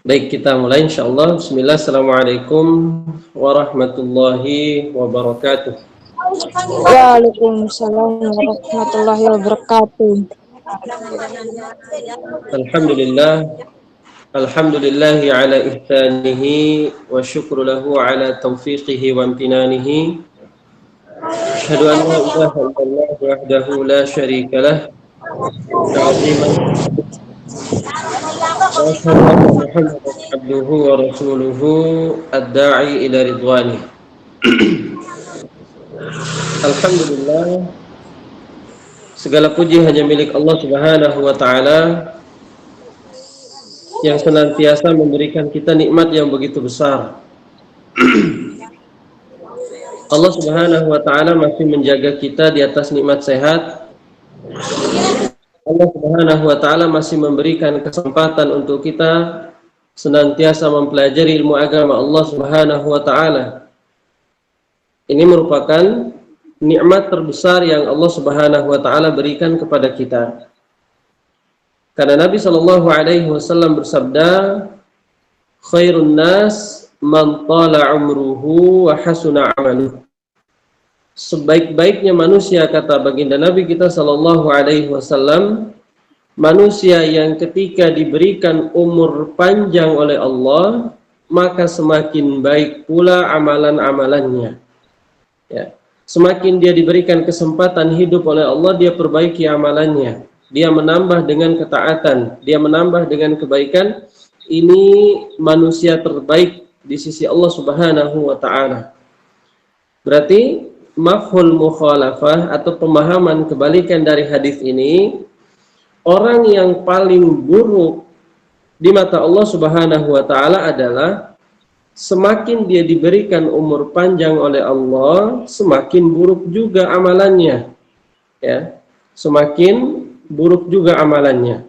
Baik, kita mulai insyaallah. Bismillah. Assalamualaikum warahmatullahi wabarakatuh. Waalaikumsalam warahmatullahi wabarakatuh. Alhamdulillah. Alhamdulillahi ala ihsanihi wa syukru lahu ala taufiqihi wa amtinanihi. Asyhadu an la ilaha illallah wahdahu la syarika lah. Ta'ziman wa asyhadu anna Muhammadan abduhu wa rasuluhu ad-da'i ila ridwanih. Alhamdulillah, segala puji hanya milik Allah Subhanahu wa taala yang senantiasa memberikan kita nikmat yang begitu besar. Allah Subhanahu wa taala masih menjaga kita di atas nikmat sehat. Allah Subhanahu wa taala masih memberikan kesempatan untuk kita senantiasa mempelajari ilmu agama Allah Subhanahu wa taala. Ini merupakan nikmat terbesar yang Allah Subhanahu wa taala berikan kepada kita. Karena Nabi Shallallahu alaihi wasallam bersabda, "Khairun nas man tala umruhu wa hasuna amaluhu." Sebaik-baiknya manusia, kata baginda Nabi kita Shallallahu alaihi wasallam, manusia yang ketika diberikan umur panjang oleh Allah, maka semakin baik pula amalan-amalannya. Ya. Semakin dia diberikan kesempatan hidup oleh Allah, dia perbaiki amalannya. Dia menambah dengan ketaatan, dia menambah dengan kebaikan. Ini manusia terbaik di sisi Allah Subhanahu wa taala. Berarti mafhul mukhalafah atau pemahaman kebalikan dari hadis ini, orang yang paling buruk di mata Allah Subhanahu wa taala adalah semakin dia diberikan umur panjang oleh Allah, semakin buruk juga amalannya. Ya, semakin buruk juga amalannya.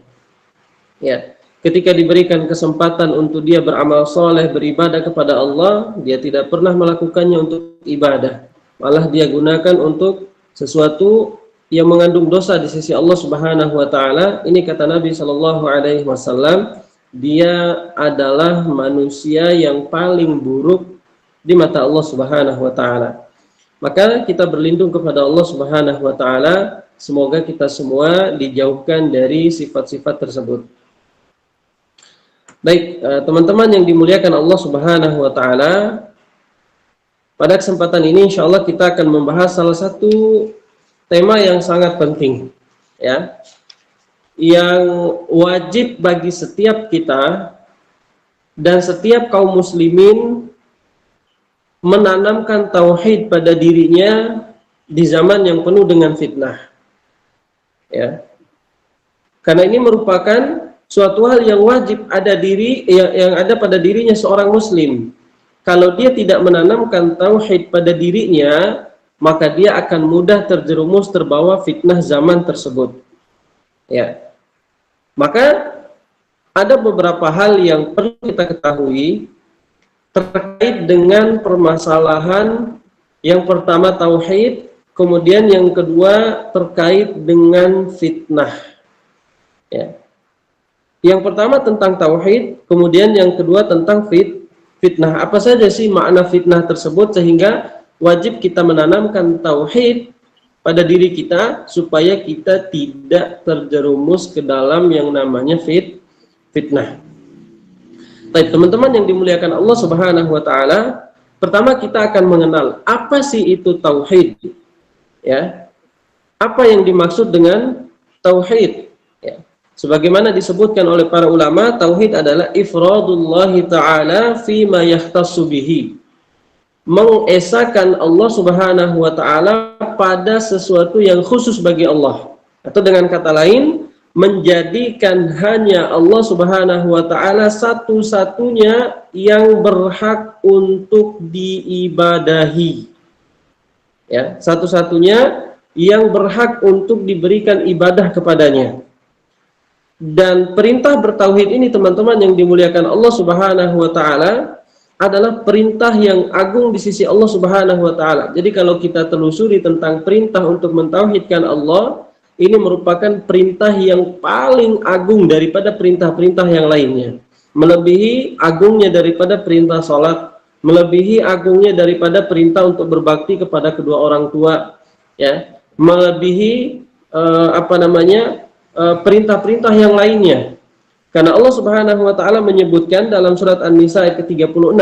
Ya, ketika diberikan kesempatan untuk dia beramal soleh, beribadah kepada Allah, dia tidak pernah melakukannya untuk ibadah. Malah dia gunakan untuk sesuatu yang mengandung dosa di sisi Allah Subhanahu wa taala. Ini kata Nabi Shallallahu alaihi wasallam, dia adalah manusia yang paling buruk di mata Allah Subhanahu wa taala. Maka kita berlindung kepada Allah Subhanahu wa taala, semoga kita semua dijauhkan dari sifat-sifat tersebut. Baik, teman-teman yang dimuliakan Allah Subhanahu wa taala, pada kesempatan ini insyaallah kita akan membahas salah satu tema yang sangat penting, ya, yang wajib bagi setiap kita dan setiap kaum muslimin menanamkan tauhid pada dirinya di zaman yang penuh dengan fitnah. Ya. Karena ini merupakan suatu hal yang wajib ada yang ada pada dirinya seorang muslim. Kalau dia tidak menanamkan tauhid pada dirinya, maka dia akan mudah terjerumus terbawa fitnah zaman tersebut. Ya. Maka ada beberapa hal yang perlu kita ketahui terkait dengan permasalahan yang pertama tauhid, kemudian yang kedua terkait dengan fitnah. Ya. Yang pertama tentang tauhid, kemudian yang kedua tentang fitnah. Apa saja sih makna fitnah tersebut sehingga wajib kita menanamkan tauhid pada diri kita supaya kita tidak terjerumus ke dalam yang namanya fitnah. Baik, teman-teman yang dimuliakan Allah Subhanahu wa taala, pertama kita akan mengenal apa sih itu tauhid. Ya. Apa yang dimaksud dengan tauhid? Ya. Sebagaimana disebutkan oleh para ulama, tauhid adalah ifradullah taala fi ma yahtassu bihi. Mengesakan Allah Subhanahu wa taala pada sesuatu yang khusus bagi Allah. Atau dengan kata lain, menjadikan hanya Allah Subhanahu wa taala satu-satunya yang berhak untuk diibadahi. Ya, satu-satunya yang berhak untuk diberikan ibadah kepadanya. Dan perintah bertauhid ini, teman-teman yang dimuliakan Allah Subhanahu wa taala, adalah perintah yang agung di sisi Allah Subhanahu wa taala. Jadi kalau kita telusuri tentang perintah untuk mentauhidkan Allah, ini merupakan perintah yang paling agung daripada perintah-perintah yang lainnya. melebihi agungnya daripada perintah sholat, melebihi agungnya daripada perintah untuk berbakti kepada kedua orang tua, ya, melebihi perintah-perintah yang lainnya. Karena Allah Subhanahu wa taala menyebutkan dalam surat An-Nisa ayat ke-36.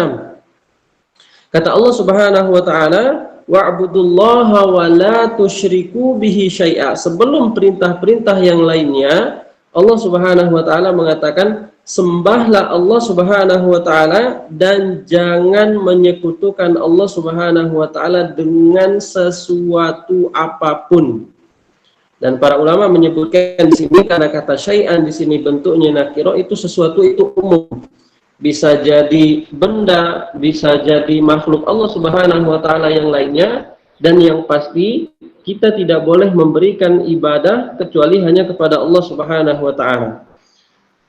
Kata Allah Subhanahu wa taala, wa'budullaha wa la tusyriku bihi syai'a. Sebelum perintah-perintah yang lainnya, Allah Subhanahu wa taala mengatakan, sembahlah Allah Subhanahu wa taala dan jangan menyekutukan Allah Subhanahu wa taala dengan sesuatu apapun. Dan para ulama menyebutkan di sini karena kata syai'an di sini bentuknya nakiro, itu sesuatu itu umum. Bisa jadi benda, bisa jadi makhluk Allah Subhanahu wa taala yang lainnya, dan yang pasti kita tidak boleh memberikan ibadah kecuali hanya kepada Allah Subhanahu wa taala.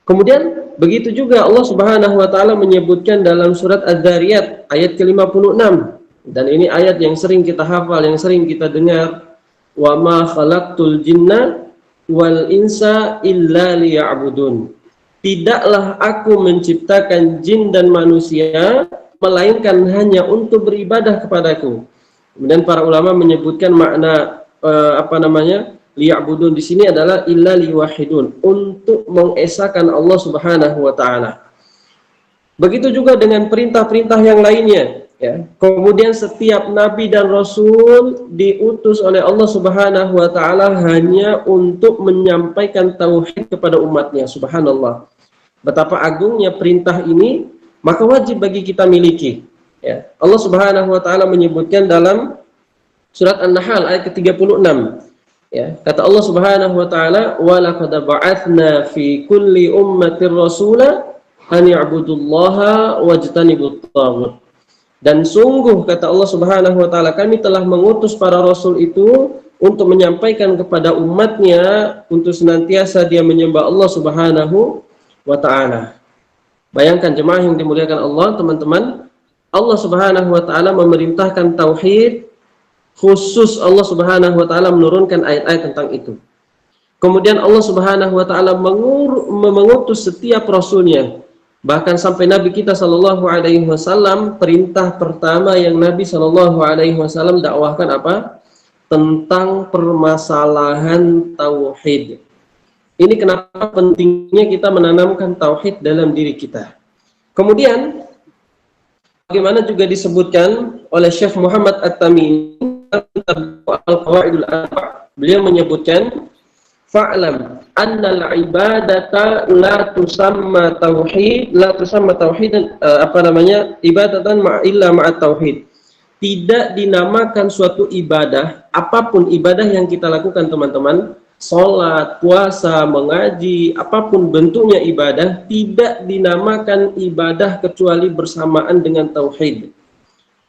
Kemudian begitu juga Allah Subhanahu wa taala menyebutkan dalam surat Az-Zariyat ayat ke-56, dan ini ayat yang sering kita hafal, yang sering kita dengar, wa ma khalaqtul jinna wal insa illa liya'budun. Tidaklah aku menciptakan jin dan manusia melainkan hanya untuk beribadah kepadaku. Kemudian para ulama menyebutkan makna liya'budun di sini adalah illa liwahidun, untuk mengesahkan Allah Subhanahu wa taala. Begitu juga dengan perintah-perintah yang lainnya, ya. Kemudian setiap nabi dan rasul diutus oleh Allah Subhanahu wa taala hanya untuk menyampaikan tauhid kepada umatnya. Subhanallah. Betapa agungnya perintah ini, maka wajib bagi kita miliki, ya. Allah Subhanahu wa taala menyebutkan dalam surat An-Nahl ayat ke-36, ya. Kata Allah Subhanahu wa taala, wa laqad ba'atsna fi kulli ummatir rasula an ya'budullaha wajtanibut taghut. Dan sungguh kata Allah Subhanahu wa taala, kami telah mengutus para rasul itu untuk menyampaikan kepada umatnya untuk senantiasa dia menyembah Allah Subhanahu wa taala. Bayangkan jemaah yang dimuliakan Allah, teman-teman, Allah Subhanahu wa taala memerintahkan tauhid, khusus Allah Subhanahu wa taala menurunkan ayat-ayat tentang itu. Kemudian Allah Subhanahu wa taala mengutus setiap rasulnya. Bahkan sampai Nabi kita Shallallahu Alaihi Wasallam, perintah pertama yang Nabi Shallallahu Alaihi Wasallam dakwahkan apa? Tentang permasalahan tauhid. Ini kenapa pentingnya kita menanamkan tauhid dalam diri kita. Kemudian, bagaimana juga disebutkan oleh Syekh Muhammad At-Tamimi dalam Al-Qawaidul Arba', beliau menyebutkan, fa'lam annal ibadata la tusamma tauhid ibadatan illa ma'at tauhid. Tidak dinamakan suatu ibadah, apapun ibadah yang kita lakukan teman-teman, salat, puasa, mengaji, apapun bentuknya ibadah, tidak dinamakan ibadah kecuali bersamaan dengan tauhid.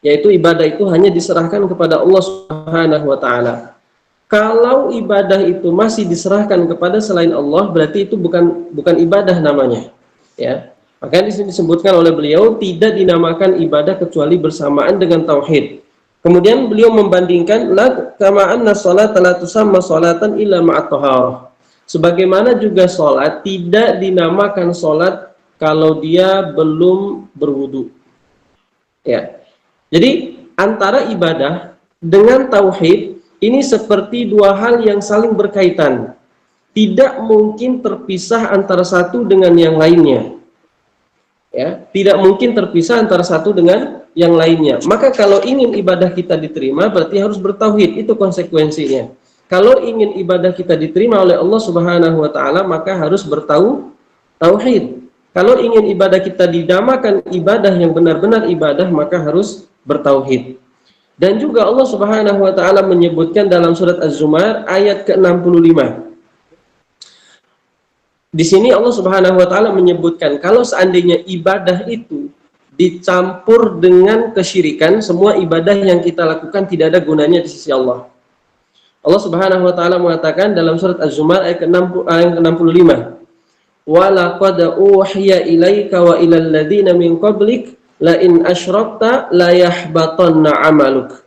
Yaitu ibadah itu hanya diserahkan kepada Allah Subhanahu wa taala. Kalau ibadah itu masih diserahkan kepada selain Allah, berarti itu bukan ibadah namanya, ya. Makanya di sini disebutkan oleh beliau tidak dinamakan ibadah kecuali bersamaan dengan tauhid. Kemudian beliau membandingkan kama anna sholata la tusamma sholatan illa ma'at thaharah. Sebagaimana juga sholat tidak dinamakan sholat kalau dia belum berwudu, ya. Jadi antara ibadah dengan tauhid ini seperti dua hal yang saling berkaitan. Tidak mungkin terpisah antara satu dengan yang lainnya. Ya, tidak mungkin terpisah antara satu dengan yang lainnya. Maka kalau ingin ibadah kita diterima, berarti harus bertauhid. Itu konsekuensinya. Kalau ingin ibadah kita diterima oleh Allah Subhanahu wa taala, maka harus bertauhid. Kalau ingin ibadah kita dinamakan ibadah yang benar-benar ibadah, maka harus bertauhid. Dan juga Allah Subhanahu wa taala menyebutkan dalam surat Az-Zumar ayat ke-65. Di sini Allah Subhanahu wa taala menyebutkan kalau seandainya ibadah itu dicampur dengan kesyirikan, semua ibadah yang kita lakukan tidak ada gunanya di sisi Allah. Allah Subhanahu wa taala mengatakan dalam surat Az-Zumar ayat ke-65. Wa laqad uhiya ilaika wa ilal ladzina min qablik la in asyrakta la yahbatanna amaluk.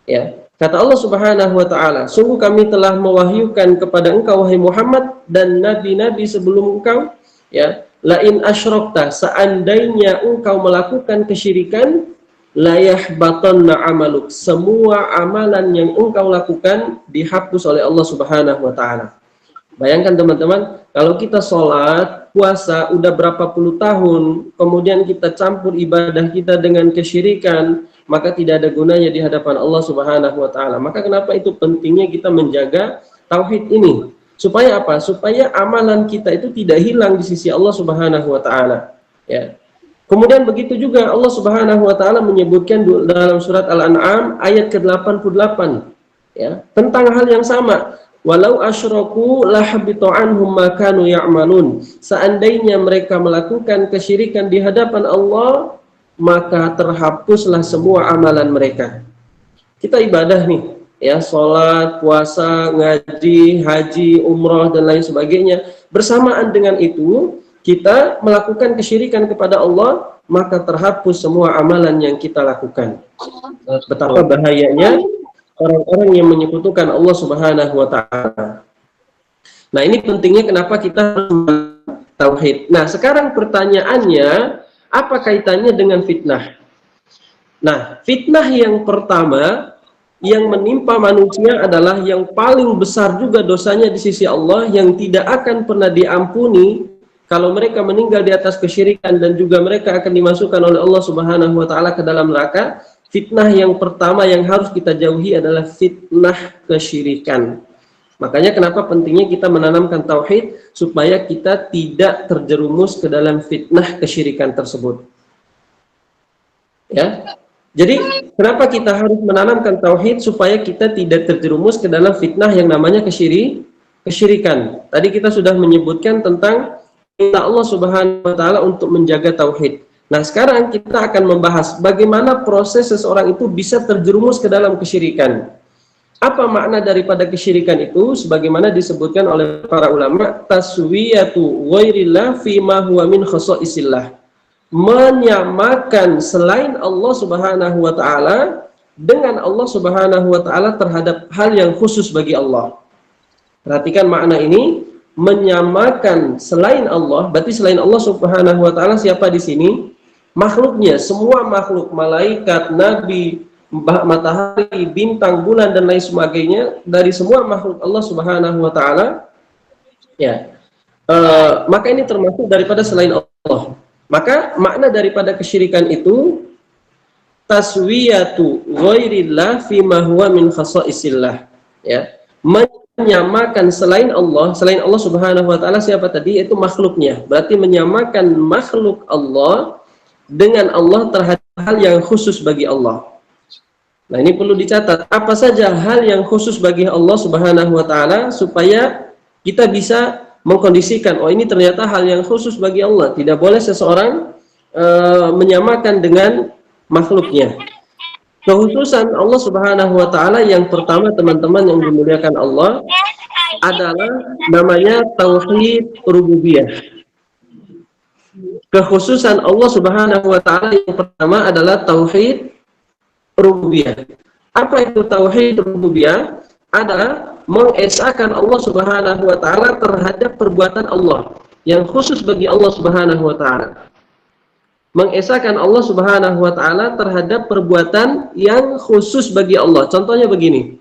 Ya, kata Allah Subhanahu wa taala, sungguh kami telah mewahyukan kepada engkau wahai Muhammad dan nabi-nabi sebelum engkau, ya, la in asyrakta, seandainya engkau melakukan kesyirikan, la yahbatanna amaluk, semua amalan yang engkau lakukan dihapus oleh Allah Subhanahu wa taala. Bayangkan teman-teman, kalau kita sholat, puasa udah berapa puluh tahun, kemudian kita campur ibadah kita dengan kesyirikan, maka tidak ada gunanya di hadapan Allah Subhanahu wa taala. Maka kenapa itu pentingnya kita menjaga tauhid ini? Supaya apa? Supaya amalan kita itu tidak hilang di sisi Allah Subhanahu wa taala. Ya. Kemudian begitu juga Allah Subhanahu wa taala menyebutkan dalam surat Al-An'am ayat ke-88 ya, tentang hal yang sama. Walau asyraku lahabita anhum ma kanu ya'malun. Seandainya mereka melakukan kesyirikan di hadapan Allah, maka terhapuslah semua amalan mereka. Kita ibadah nih, ya, sholat, puasa, ngaji, haji, umroh dan lain sebagainya. Bersamaan dengan itu, kita melakukan kesyirikan kepada Allah, maka terhapus semua amalan yang kita lakukan. Betapa bahayanya orang-orang yang menyekutukan Allah Subhanahu wa taala. Nah, ini pentingnya kenapa kita harus tauhid. Nah, sekarang pertanyaannya, apa kaitannya dengan fitnah? Nah, fitnah yang pertama yang menimpa manusia adalah yang paling besar juga dosanya di sisi Allah, yang tidak akan pernah diampuni kalau mereka meninggal di atas kesyirikan, dan juga mereka akan dimasukkan oleh Allah Subhanahu wa taala ke dalam neraka. Fitnah yang pertama yang harus kita jauhi adalah fitnah kesyirikan. Makanya kenapa pentingnya kita menanamkan tauhid, supaya kita tidak terjerumus ke dalam fitnah kesyirikan tersebut. Ya. Jadi kenapa kita harus menanamkan tauhid, supaya kita tidak terjerumus ke dalam fitnah yang namanya kesyirikan. Tadi kita sudah menyebutkan tentang minta Allah Subhanahu wa taala untuk menjaga tauhid. Nah, sekarang kita akan membahas bagaimana proses seseorang itu bisa terjerumus ke dalam kesyirikan. Apa makna daripada kesyirikan itu? Sebagaimana disebutkan oleh para ulama, taswiyatu ghairillah fima huwa min khasaisillah. Menyamakan selain Allah Subhanahu wa taala dengan Allah Subhanahu wa taala terhadap hal yang khusus bagi Allah. Perhatikan makna ini, menyamakan selain Allah, berarti selain Allah Subhanahu wa taala siapa di sini? Makhluknya, semua makhluk, malaikat, nabi, matahari, bintang, bulan dan lain sebagainya, dari semua makhluk Allah Subhanahu wa taala, ya. Maka ini termasuk daripada selain Allah. Maka makna daripada kesyirikan itu taswiyatu ghairillah fima huwa min khasaisillah, ya. Menyamakan selain Allah Subhanahu wa taala siapa tadi? Itu makhluknya. Berarti menyamakan makhluk Allah dengan Allah terhadap hal yang khusus bagi Allah. Nah, ini perlu dicatat, apa saja hal yang khusus bagi Allah Subhanahu wa taala, supaya kita bisa mengkondisikan, oh ini ternyata hal yang khusus bagi Allah. Tidak boleh seseorang menyamakan dengan makhluknya. Kekhususan Allah Subhanahu wa taala yang pertama, teman-teman yang dimuliakan Allah, adalah namanya tauhid rububiyah. Kekhususan Allah Subhanahu wa taala yang pertama adalah tauhid rububiyah. Apa itu tauhid rububiyah? Adalah mengesahkan Allah Subhanahu wa taala terhadap perbuatan Allah yang khusus bagi Allah Subhanahu wa taala. Mengesahkan Allah Subhanahu wa taala terhadap perbuatan yang khusus bagi Allah. Contohnya begini.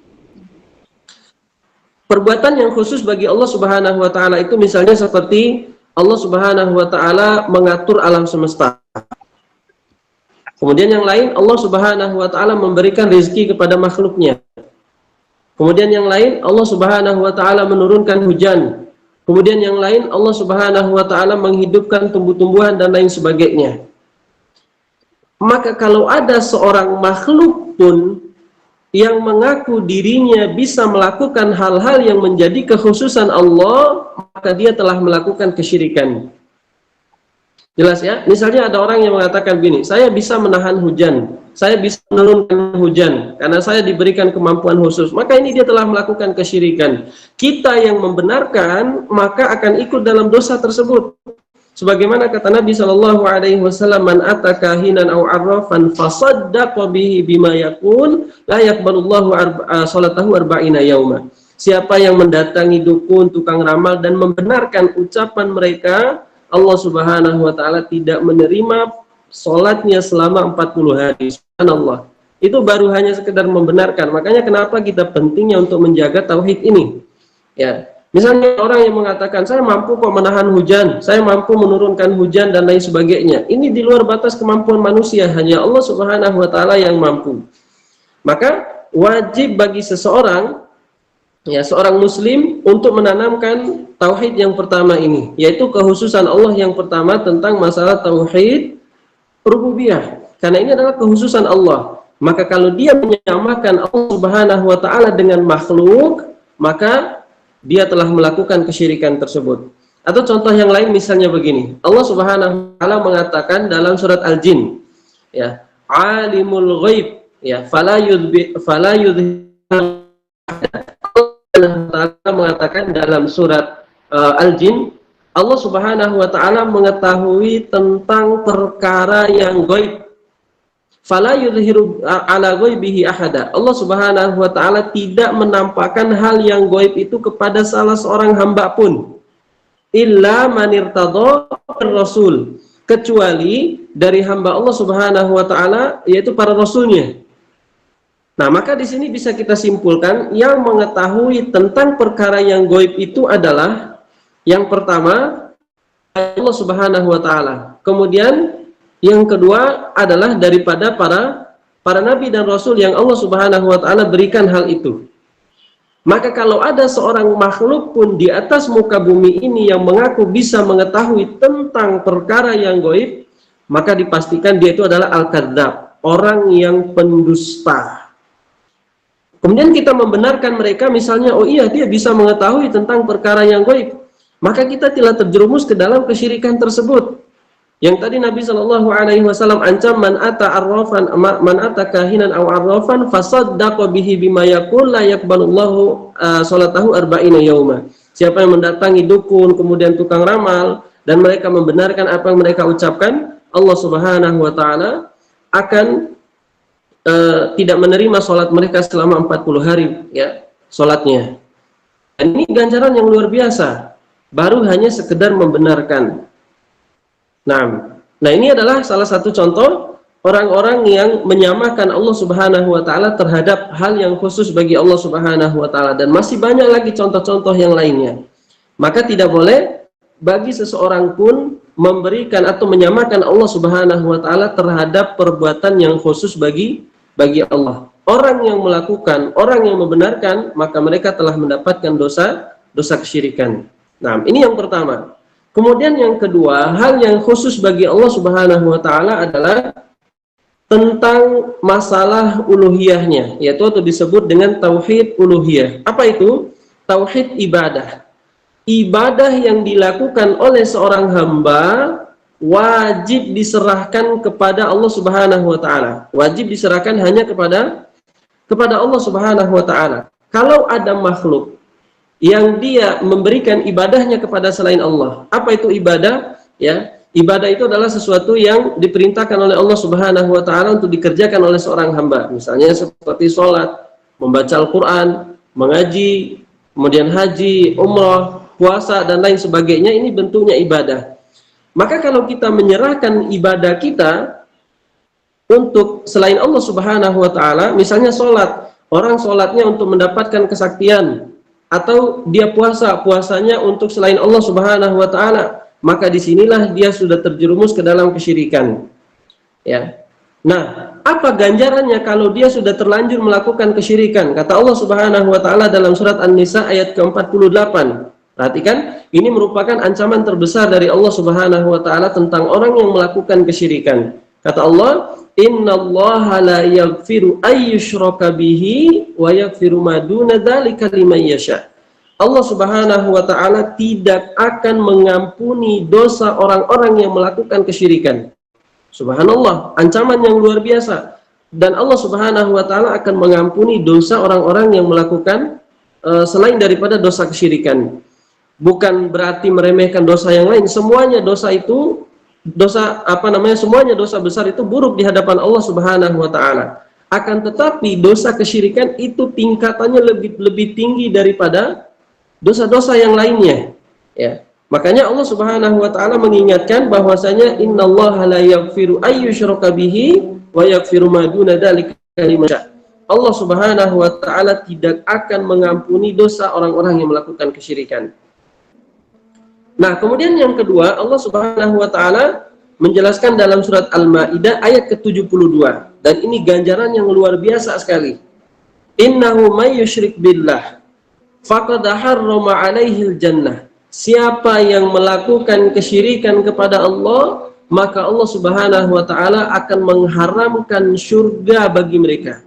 Perbuatan yang khusus bagi Allah Subhanahu wa taala itu misalnya seperti Allah Subhanahu wa taala mengatur alam semesta. Kemudian yang lain, Allah Subhanahu wa taala memberikan rezeki kepada makhluknya. Kemudian yang lain, Allah Subhanahu wa taala menurunkan hujan. Kemudian yang lain, Allah Subhanahu wa taala menghidupkan tumbuh-tumbuhan dan lain sebagainya. Maka kalau ada seorang makhluk pun yang mengaku dirinya bisa melakukan hal-hal yang menjadi kekhususan Allah, maka dia telah melakukan kesyirikan. Jelas ya? Misalnya ada orang yang mengatakan begini, saya bisa menahan hujan, saya bisa menurunkan hujan, karena saya diberikan kemampuan khusus. Maka ini dia telah melakukan kesyirikan. Kita yang membenarkan, maka akan ikut dalam dosa tersebut. Sebagaimana kata Nabi SAW, man ataka hinan aw arrafan fasaddaqa bihi bima yakun la yaqbalullahu salatahu arba'ina yauma. Siapa yang mendatangi dukun, tukang ramal dan membenarkan ucapan mereka, Allah Subhanahu wa taala tidak menerima sholatnya selama 40 hari. Subhanallah. Itu baru hanya sekedar membenarkan. Makanya kenapa kita pentingnya untuk menjaga tauhid ini. Ya. Misalnya orang yang mengatakan saya mampu kok menahan hujan, saya mampu menurunkan hujan dan lain sebagainya. Ini di luar batas kemampuan manusia, hanya Allah Subhanahu wa taala yang mampu. Maka wajib bagi seseorang, ya, seorang muslim untuk menanamkan tauhid yang pertama ini, yaitu kekhususan Allah yang pertama tentang masalah tauhid rububiyah. Karena ini adalah kekhususan Allah. Maka kalau dia menyamakan Allah Subhanahu wa taala dengan makhluk, maka dia telah melakukan kesyirikan tersebut. Atau contoh yang lain misalnya begini. Allah Subhanahu wa taala mengatakan dalam surat Al-Jin, ya, alimul ghaib, ya, fala yudhir. Allah mengatakan dalam surat Al-Jin, Allah Subhanahu wa taala mengetahui tentang perkara yang gaib. Fala yudhiru ala ghaibihi ahada. Allah Subhanahu wa taala tidak menampakkan hal yang gaib itu kepada salah seorang hamba pun. Illa man irtadha rasul, kecuali dari hamba Allah Subhanahu wa taala, yaitu para rasulnya. Nah, maka di sini bisa kita simpulkan yang mengetahui tentang perkara yang gaib itu adalah yang pertama Allah Subhanahu wa taala. Kemudian yang kedua adalah daripada para nabi dan rasul yang Allah Subhanahu wa taala berikan hal itu. Maka kalau ada seorang makhluk pun di atas muka bumi ini yang mengaku bisa mengetahui tentang perkara yang gaib, maka dipastikan dia itu adalah al-kadzdzab, orang yang pendusta. Kemudian kita membenarkan mereka, misalnya, oh iya dia bisa mengetahui tentang perkara yang gaib, maka kita telah terjerumus ke dalam kesyirikan tersebut. Yang tadi Nabi Shallallahu Alaihi Wasallam ancam, man ata kahinan aw arrafan fasaddaqa bihi bima yaqul la yaqbalullahu salatahu arba'ina yauma. Siapa yang mendatangi dukun, kemudian tukang ramal, dan mereka membenarkan apa yang mereka ucapkan, Allah Subhanahu wa taala akan tidak menerima sholat mereka selama 40 hari, ya, sholatnya. Dan ini ganjaran yang luar biasa, baru hanya sekedar membenarkan. Nah, ini adalah salah satu contoh orang-orang yang menyamakan Allah Subhanahu wa taala terhadap hal yang khusus bagi Allah Subhanahu wa taala, dan masih banyak lagi contoh-contoh yang lainnya. Maka tidak boleh bagi seseorang pun memberikan atau menyamakan Allah Subhanahu wa taala terhadap perbuatan yang khusus bagi Allah. Orang yang melakukan, orang yang membenarkan, maka mereka telah mendapatkan dosa kesyirikan. Nah, ini yang pertama. Kemudian yang kedua, hal yang khusus bagi Allah Subhanahu wa taala adalah tentang masalah uluhiyahnya, yaitu atau disebut dengan tauhid uluhiyah. Apa itu? Tauhid ibadah. Ibadah yang dilakukan oleh seorang hamba wajib diserahkan kepada Allah Subhanahu wa taala. Wajib diserahkan hanya kepada Allah Subhanahu wa taala. Kalau ada makhluk yang dia memberikan ibadahnya kepada selain Allah. Apa itu ibadah? Ya, ibadah itu adalah sesuatu yang diperintahkan oleh Allah Subhanahu wa taala untuk dikerjakan oleh seorang hamba. Misalnya seperti sholat, membaca Al-Qur'an, mengaji, kemudian haji, umrah, puasa dan lain sebagainya, ini bentuknya ibadah. Maka kalau kita menyerahkan ibadah kita untuk selain Allah Subhanahu wa taala, misalnya sholat, orang sholatnya untuk mendapatkan kesaktian, atau dia puasanya untuk selain Allah Subhanahu wa taala, maka disinilah dia sudah terjerumus ke dalam kesyirikan. Ya. Nah, apa ganjarannya kalau dia sudah terlanjur melakukan kesyirikan? Kata Allah Subhanahu wa taala dalam surat An-Nisa ayat ke-48. Perhatikan, ini merupakan ancaman terbesar dari Allah Subhanahu wa taala tentang orang yang melakukan kesyirikan. Kata Allah, innallaha la yaghfiru ayyushraka bihi wa yaghfiru ma duna dzalika liman yasha. Allah Subhanahu wa taala tidak akan mengampuni dosa orang-orang yang melakukan kesyirikan. Subhanallah, ancaman yang luar biasa. Dan Allah Subhanahu wa taala akan mengampuni dosa orang-orang yang melakukan selain daripada dosa kesyirikan. Bukan berarti meremehkan dosa yang lain. Semuanya dosa itu semuanya dosa besar itu buruk di hadapan Allah Subhanahu wa taala. Akan tetapi dosa kesyirikan itu tingkatannya lebih tinggi daripada dosa-dosa yang lainnya, ya. Makanya Allah Subhanahu wa taala mengingatkan bahwasanya innallaha la yaghfiru ayyushraka bihi wa yaghfiru ma duna dzalika liman yasha. Allah Subhanahu wa taala tidak akan mengampuni dosa orang-orang yang melakukan kesyirikan. Nah, kemudian yang kedua, Allah Subhanahu wa taala menjelaskan dalam surat Al-Maidah ayat ke-72, dan ini ganjaran yang luar biasa sekali. Innahu may yusyrik billah faqad harrama 'alaihil jannah. Siapa yang melakukan kesyirikan kepada Allah, maka Allah Subhanahu wa taala akan mengharamkan surga bagi mereka.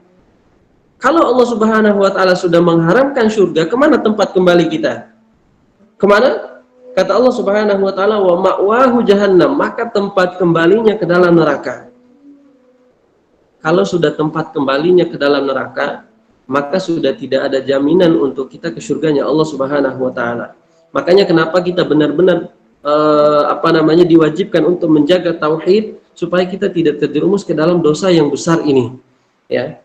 Kalau Allah Subhanahu wa taala sudah mengharamkan surga, kemana tempat kembali kita? Kemana? Kata Allah Subhanahu wa taala, wa ma'wahu jahannam, maka tempat kembalinya ke dalam neraka. Kalau sudah tempat kembalinya ke dalam neraka, maka sudah tidak ada jaminan untuk kita ke surganya Allah Subhanahu wa taala. Makanya kenapa kita benar-benar diwajibkan untuk menjaga tauhid supaya kita tidak terjerumus ke dalam dosa yang besar ini, ya.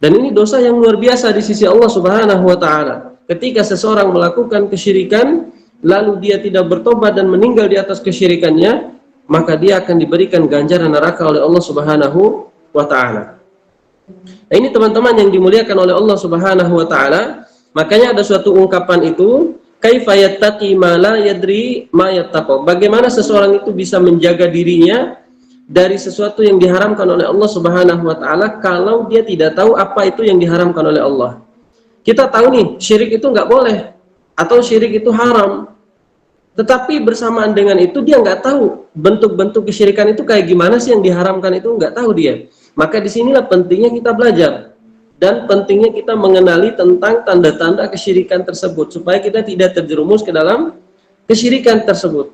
Dan ini dosa yang luar biasa di sisi Allah Subhanahu wa taala. Ketika seseorang melakukan kesyirikan lalu dia tidak bertobat dan meninggal di atas kesyirikannya, maka dia akan diberikan ganjaran neraka oleh Allah Subhanahu wa taala. Nah, ini teman-teman yang dimuliakan oleh Allah Subhanahu wa taala, makanya ada suatu ungkapan itu, kaifa yattaqi ma la yadri ma yattaqo. Bagaimana seseorang itu bisa menjaga dirinya dari sesuatu yang diharamkan oleh Allah Subhanahu wa taala kalau dia tidak tahu apa itu yang diharamkan oleh Allah. Kita tahu nih, syirik itu nggak boleh atau syirik itu haram. Tetapi bersamaan dengan itu dia nggak tahu bentuk-bentuk kesyirikan itu kayak gimana sih, yang diharamkan itu nggak tahu dia. Maka disinilah pentingnya kita belajar. Dan pentingnya kita mengenali tentang tanda-tanda kesyirikan tersebut supaya kita tidak terjerumus ke dalam kesyirikan tersebut.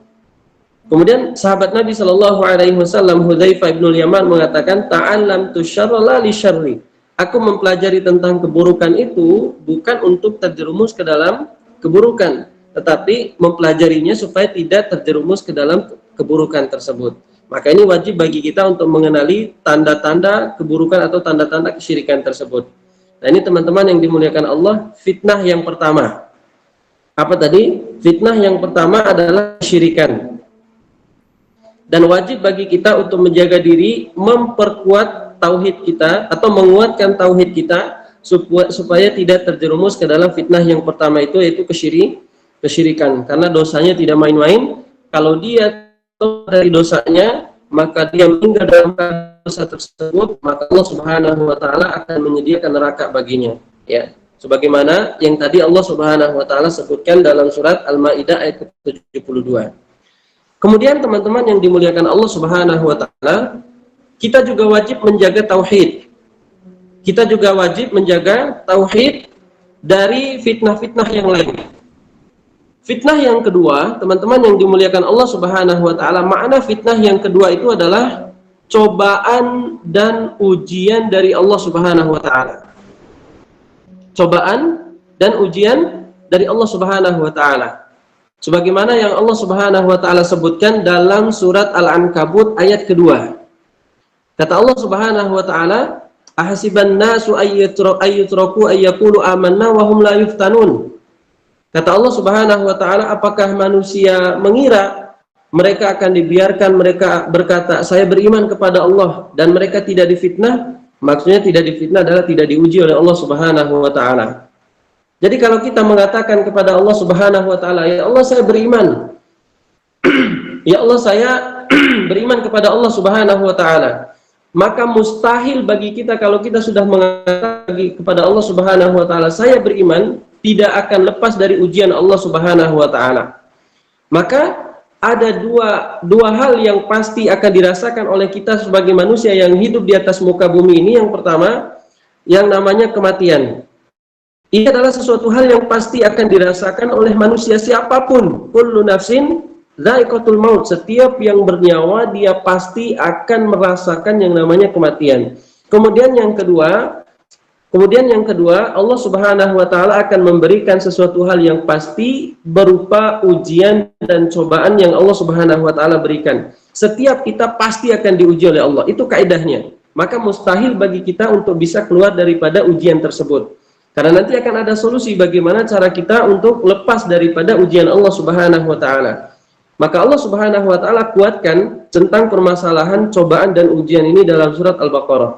Kemudian sahabat Nabi Shallallahu Alaihi Wasallam Hudzaifah bin Yaman mengatakan, ta'allamtu syarra la li syarri. Aku mempelajari tentang keburukan itu bukan untuk terjerumus ke dalam keburukan, tetapi mempelajarinya supaya tidak terjerumus ke dalam keburukan tersebut. Maka ini wajib bagi kita untuk mengenali tanda-tanda keburukan atau tanda-tanda kesyirikan tersebut. Nah, ini teman-teman yang dimuliakan Allah, fitnah yang pertama. Apa tadi? Fitnah yang pertama adalah kesyirikan. Dan wajib bagi kita untuk menjaga diri, memperkuat tauhid kita atau menguatkan tauhid kita supaya tidak terjerumus ke dalam fitnah yang pertama itu, yaitu kesyirikan. Karena dosanya tidak main-main. Kalau dia dari dosanya, maka dia meninggal dalam dosa tersebut, maka Allah Subhanahu wa taala akan menyediakan neraka baginya, ya. Sebagaimana yang tadi Allah Subhanahu wa taala sebutkan dalam surat Al-Maidah ayat ke-72. Kemudian teman-teman yang dimuliakan Allah Subhanahu wa taala, kita juga wajib menjaga tauhid. Kita juga wajib menjaga tauhid dari fitnah-fitnah yang lain. Fitnah yang kedua, teman-teman yang dimuliakan Allah Subhanahu wa taala, makna fitnah yang kedua itu adalah cobaan dan ujian dari Allah Subhanahu wa taala. Cobaan dan ujian dari Allah Subhanahu wa taala. Sebagaimana yang Allah Subhanahu wa taala sebutkan dalam surat Al-Ankabut ayat kedua. Kata Allah Subhanahu wa taala, ahasiban nasu ayyutraku ayyaqulu amanna wa hum la yuftanun. Kata Allah Subhanahu wa taala, apakah manusia mengira mereka akan dibiarkan mereka berkata saya beriman kepada Allah dan mereka tidak difitnah? Maksudnya tidak difitnah adalah tidak diuji oleh Allah Subhanahu wa taala. Jadi kalau kita mengatakan kepada Allah Subhanahu wa taala, ya Allah saya beriman. Ya Allah saya beriman kepada Allah Subhanahu wa taala. Maka mustahil bagi kita kalau kita sudah mengatakan kepada Allah Subhanahu wa taala saya beriman, tidak akan lepas dari ujian Allah Subhanahu wa taala. Maka ada dua hal yang pasti akan dirasakan oleh kita sebagai manusia yang hidup di atas muka bumi ini. Yang pertama, yang namanya kematian. Ini adalah sesuatu hal yang pasti akan dirasakan oleh manusia siapapun. Kullu nafsin dha'iqatul maut. Setiap yang bernyawa dia pasti akan merasakan yang namanya kematian. Kemudian yang kedua, Allah Subhanahu wa taala akan memberikan sesuatu hal yang pasti berupa ujian dan cobaan yang Allah Subhanahu wa taala berikan. Setiap kita pasti akan diuji oleh Allah. Itu kaidahnya. Maka mustahil bagi kita untuk bisa keluar daripada ujian tersebut. Karena nanti akan ada solusi bagaimana cara kita untuk lepas daripada ujian Allah Subhanahu wa taala. Maka Allah Subhanahu wa taala kuatkan tentang permasalahan cobaan dan ujian ini dalam surat Al-Baqarah.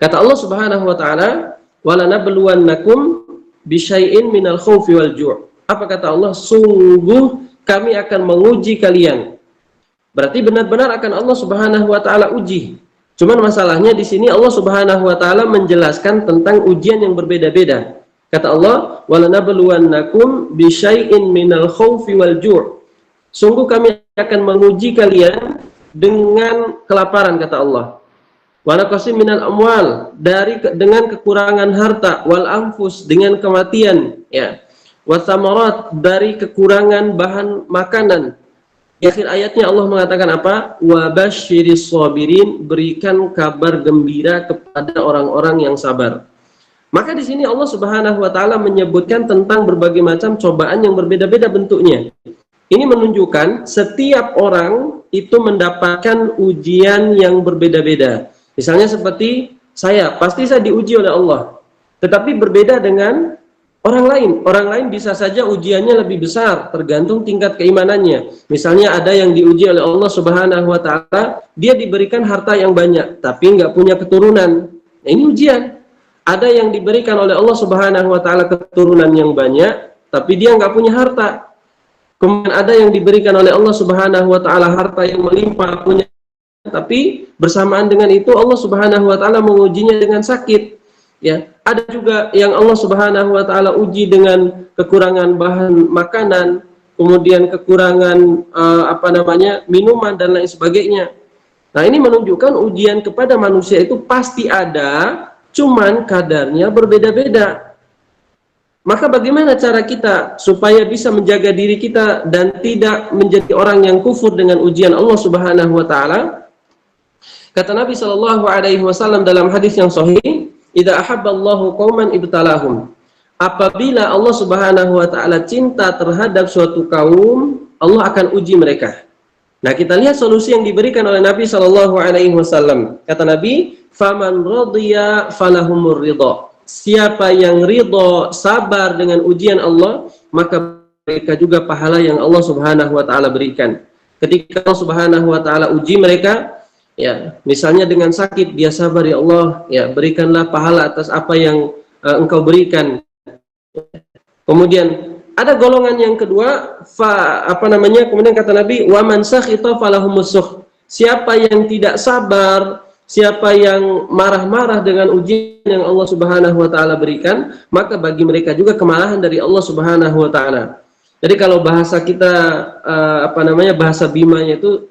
Kata Allah Subhanahu wa taala, "Walanabluwannakum bisyai'in minal khaufi wal ju'." Apa kata Allah? Sungguh kami akan menguji kalian. Berarti benar-benar akan Allah Subhanahu wa taala uji. Cuman masalahnya di sini Allah Subhanahu wa taala menjelaskan tentang ujian yang berbeda-beda. Kata Allah, "Walanabluwannakum bisyai'in minal khaufi wal ju'." Sungguh kami akan menguji kalian dengan kelaparan, kata Allah. Wa naqsim minal amwal, dengan kekurangan harta, wal anfus, dengan kematian, ya. Wa thamarat, dari kekurangan bahan makanan. Di akhir ayatnya Allah mengatakan apa? Wa basyiris sabirin, berikan kabar gembira kepada orang-orang yang sabar. Maka di sini Allah Subhanahu wa taala menyebutkan tentang berbagai macam cobaan yang berbeda-beda bentuknya. Ini menunjukkan setiap orang itu mendapatkan ujian yang berbeda-beda. Misalnya seperti saya, pasti saya diuji oleh Allah. Tetapi berbeda dengan orang lain. Orang lain bisa saja ujiannya lebih besar, tergantung tingkat keimanannya. Misalnya ada yang diuji oleh Allah Subhanahu wa taala, dia diberikan harta yang banyak, tapi nggak punya keturunan. Nah, ini ujian. Ada yang diberikan oleh Allah Subhanahu wa taala keturunan yang banyak, tapi dia nggak punya harta. Kemudian ada yang diberikan oleh Allah Subhanahu wa taala harta yang melimpah, punya, tapi bersamaan dengan itu Allah Subhanahu wa taala mengujinya dengan sakit. Ya, ada juga yang Allah Subhanahu wa taala uji dengan kekurangan bahan makanan, kemudian kekurangan minuman dan lain sebagainya. Nah, ini menunjukkan ujian kepada manusia itu pasti ada, cuman kadarnya berbeda-beda. Maka bagaimana cara kita supaya bisa menjaga diri kita dan tidak menjadi orang yang kufur dengan ujian Allah Subhanahu wa taala? Kata Nabi sallallahu alaihi wasallam dalam hadis yang sahih, "Idza ahabballahu qauman ibtalahum." Apabila Allah Subhanahu wa taala cinta terhadap suatu kaum, Allah akan uji mereka. Nah, kita lihat solusi yang diberikan oleh Nabi sallallahu alaihi wasallam. Kata Nabi, "Faman radiya falahumur ridha." Siapa yang ridho, sabar dengan ujian Allah, maka mereka juga pahala yang Allah Subhanahu wa taala berikan. Ketika Allah Subhanahu wa taala uji mereka, ya, misalnya dengan sakit, dia sabar, ya Allah, ya, berikanlah pahala atas apa yang Engkau berikan. Kemudian ada golongan yang kedua, kemudian kata Nabi, "Wa man sakhita falahumus sukh." Siapa yang tidak sabar, siapa yang marah-marah dengan ujian yang Allah Subhanahu wa taala berikan, maka bagi mereka juga kemarahan dari Allah Subhanahu wa taala. Jadi kalau bahasa kita bahasa Bimanya itu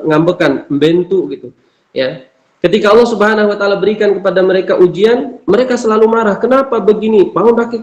ngambekan, membentuk gitu, ya. Ketika Allah Subhanahu wa taala berikan kepada mereka ujian, mereka selalu marah. Kenapa begini? Bangun daki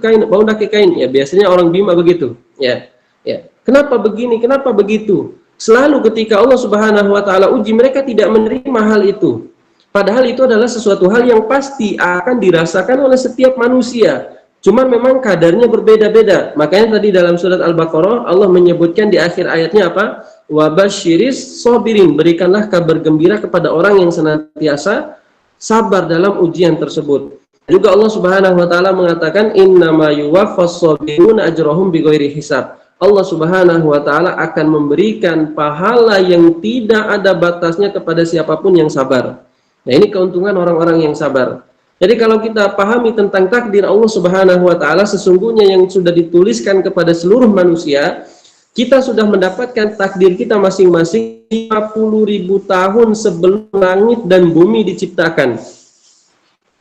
kain. Ya, biasanya orang Bima begitu, ya. Ya. Kenapa begini? Kenapa begitu? Selalu ketika Allah Subhanahu wa taala uji, mereka tidak menerima hal itu. Padahal itu adalah sesuatu hal yang pasti akan dirasakan oleh setiap manusia. Cuman memang kadarnya berbeda-beda. Makanya tadi dalam surat Al-Baqarah Allah menyebutkan di akhir ayatnya apa? Wa basyiris sabirin, berikanlah kabar gembira kepada orang yang senantiasa sabar dalam ujian tersebut. Juga Allah Subhanahu wa taala mengatakan innama yuwaffas sabiruna ajrahum bighairi hisab. Allah Subhanahu wa taala akan memberikan pahala yang tidak ada batasnya kepada siapapun yang sabar. Nah, ini keuntungan orang-orang yang sabar. Jadi kalau kita pahami tentang takdir Allah Subhanahu wa taala, sesungguhnya yang sudah dituliskan kepada seluruh manusia, kita sudah mendapatkan takdir kita masing-masing 50.000 tahun sebelum langit dan bumi diciptakan.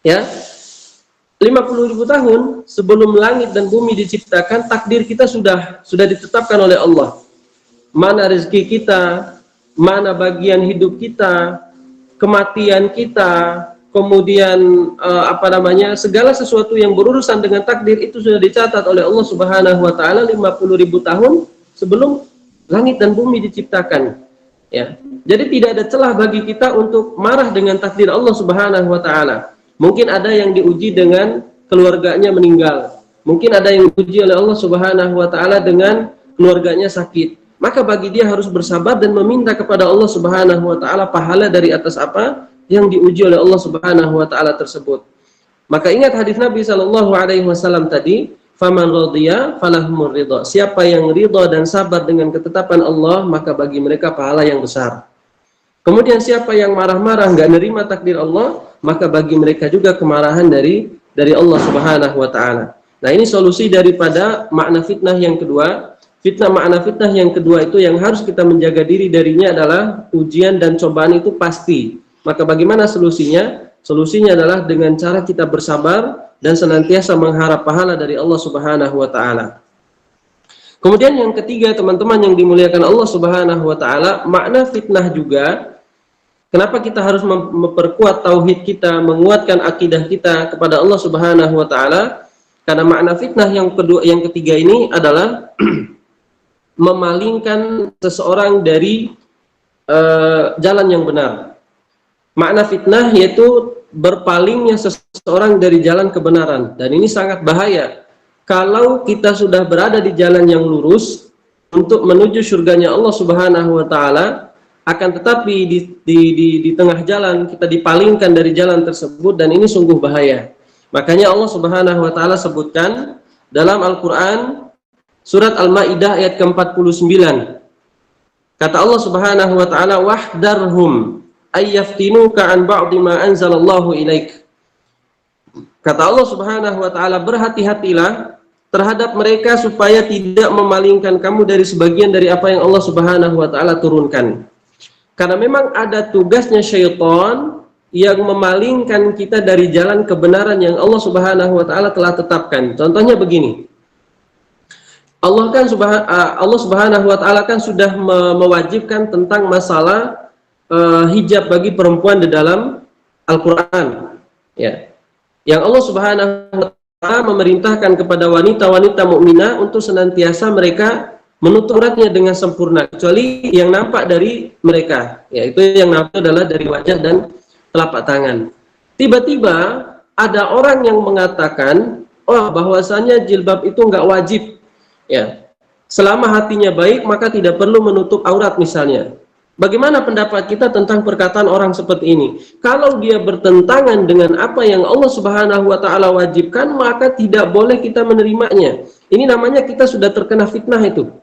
Ya. 50.000 tahun sebelum langit dan bumi diciptakan, takdir kita sudah ditetapkan oleh Allah. Mana rezeki kita, mana bagian hidup kita, kematian kita, kemudian segala sesuatu yang berurusan dengan takdir itu sudah dicatat oleh Allah Subhanahu wa taala 50.000 tahun sebelum langit dan bumi diciptakan. Ya. Jadi tidak ada celah bagi kita untuk marah dengan takdir Allah Subhanahu wa taala. Mungkin ada yang diuji dengan keluarganya meninggal. Mungkin ada yang diuji oleh Allah Subhanahu wa taala dengan keluarganya sakit. Maka bagi dia harus bersabar dan meminta kepada Allah Subhanahu wa taala pahala dari atas apa yang diuji oleh Allah Subhanahu wa taala tersebut. Maka ingat hadis Nabi sallallahu alaihi wasallam tadi, faman radiya falahumur ridha. Siapa yang ridha dan sabar dengan ketetapan Allah, maka bagi mereka pahala yang besar. Kemudian siapa yang marah-marah enggak nerima takdir Allah, maka bagi mereka juga kemarahan dari Allah Subhanahu wa taala. Nah, ini solusi daripada makna fitnah yang kedua. Makna fitnah yang kedua itu yang harus kita menjaga diri darinya adalah ujian dan cobaan itu pasti. Maka bagaimana solusinya? Solusinya adalah dengan cara kita bersabar dan senantiasa mengharap pahala dari Allah Subhanahu wa taala. Kemudian yang ketiga, teman-teman yang dimuliakan Allah Subhanahu wa taala, makna fitnah juga, kenapa kita harus memperkuat tauhid kita, menguatkan akidah kita kepada Allah Subhanahu wa taala? Karena makna fitnah yang kedua, yang ketiga ini adalah memalingkan seseorang dari jalan yang benar. Makna fitnah yaitu berpalingnya seseorang dari jalan kebenaran, dan ini sangat bahaya. Kalau kita sudah berada di jalan yang lurus untuk menuju surganya Allah Subhanahu wa taala, akan tetapi di tengah jalan kita dipalingkan dari jalan tersebut, dan ini sungguh bahaya. Makanya Allah Subhanahu wa taala sebutkan dalam Al-Qur'an surat Al-Maidah ayat ke-49. Kata Allah Subhanahu wa taala, "Wahdarhum ayyaftinuka an ba'di ma anzalallahu ilaik." Kata Allah Subhanahu wa taala, berhati-hatilah terhadap mereka supaya tidak memalingkan kamu dari sebagian dari apa yang Allah Subhanahu wa taala turunkan. Karena memang ada tugasnya syaitan yang memalingkan kita dari jalan kebenaran yang Allah Subhanahu wa taala telah tetapkan. Contohnya begini. Allah Subhanahu wa taala kan sudah mewajibkan tentang masalah hijab bagi perempuan di dalam Al-Qur'an. Ya. Yang Allah Subhanahu wa taala memerintahkan kepada wanita-wanita mukminah untuk senantiasa mereka menutup auratnya dengan sempurna, kecuali yang nampak dari mereka, yaitu yang nampak adalah dari wajah dan telapak tangan. Tiba-tiba ada orang yang mengatakan, oh, bahwasanya jilbab itu enggak wajib, ya, selama hatinya baik maka tidak perlu menutup aurat misalnya. Bagaimana pendapat kita tentang perkataan orang seperti ini? Kalau dia bertentangan dengan apa yang Allah Subhanahu wa taala wajibkan, maka tidak boleh kita menerimanya. Ini namanya kita sudah terkena fitnah itu.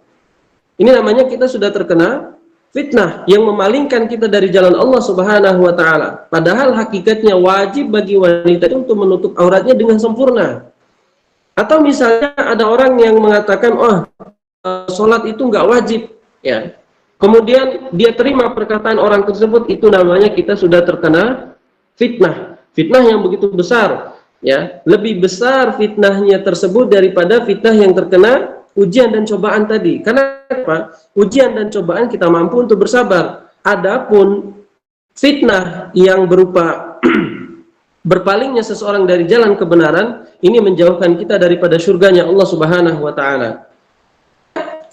Ini namanya kita sudah terkena fitnah yang memalingkan kita dari jalan Allah Subhanahu wa taala. Padahal hakikatnya wajib bagi wanita itu untuk menutup auratnya dengan sempurna. Atau misalnya ada orang yang mengatakan, oh, sholat itu enggak wajib, ya. Kemudian dia terima perkataan orang tersebut, itu namanya kita sudah terkena fitnah. Fitnah yang begitu besar, ya. Lebih besar fitnahnya tersebut daripada fitnah yang terkena ujian dan cobaan tadi. Karena apa? Ujian dan cobaan kita mampu untuk bersabar. Adapun fitnah yang berupa berpalingnya seseorang dari jalan kebenaran, ini menjauhkan kita daripada surganya Allah Subhanahu wa taala.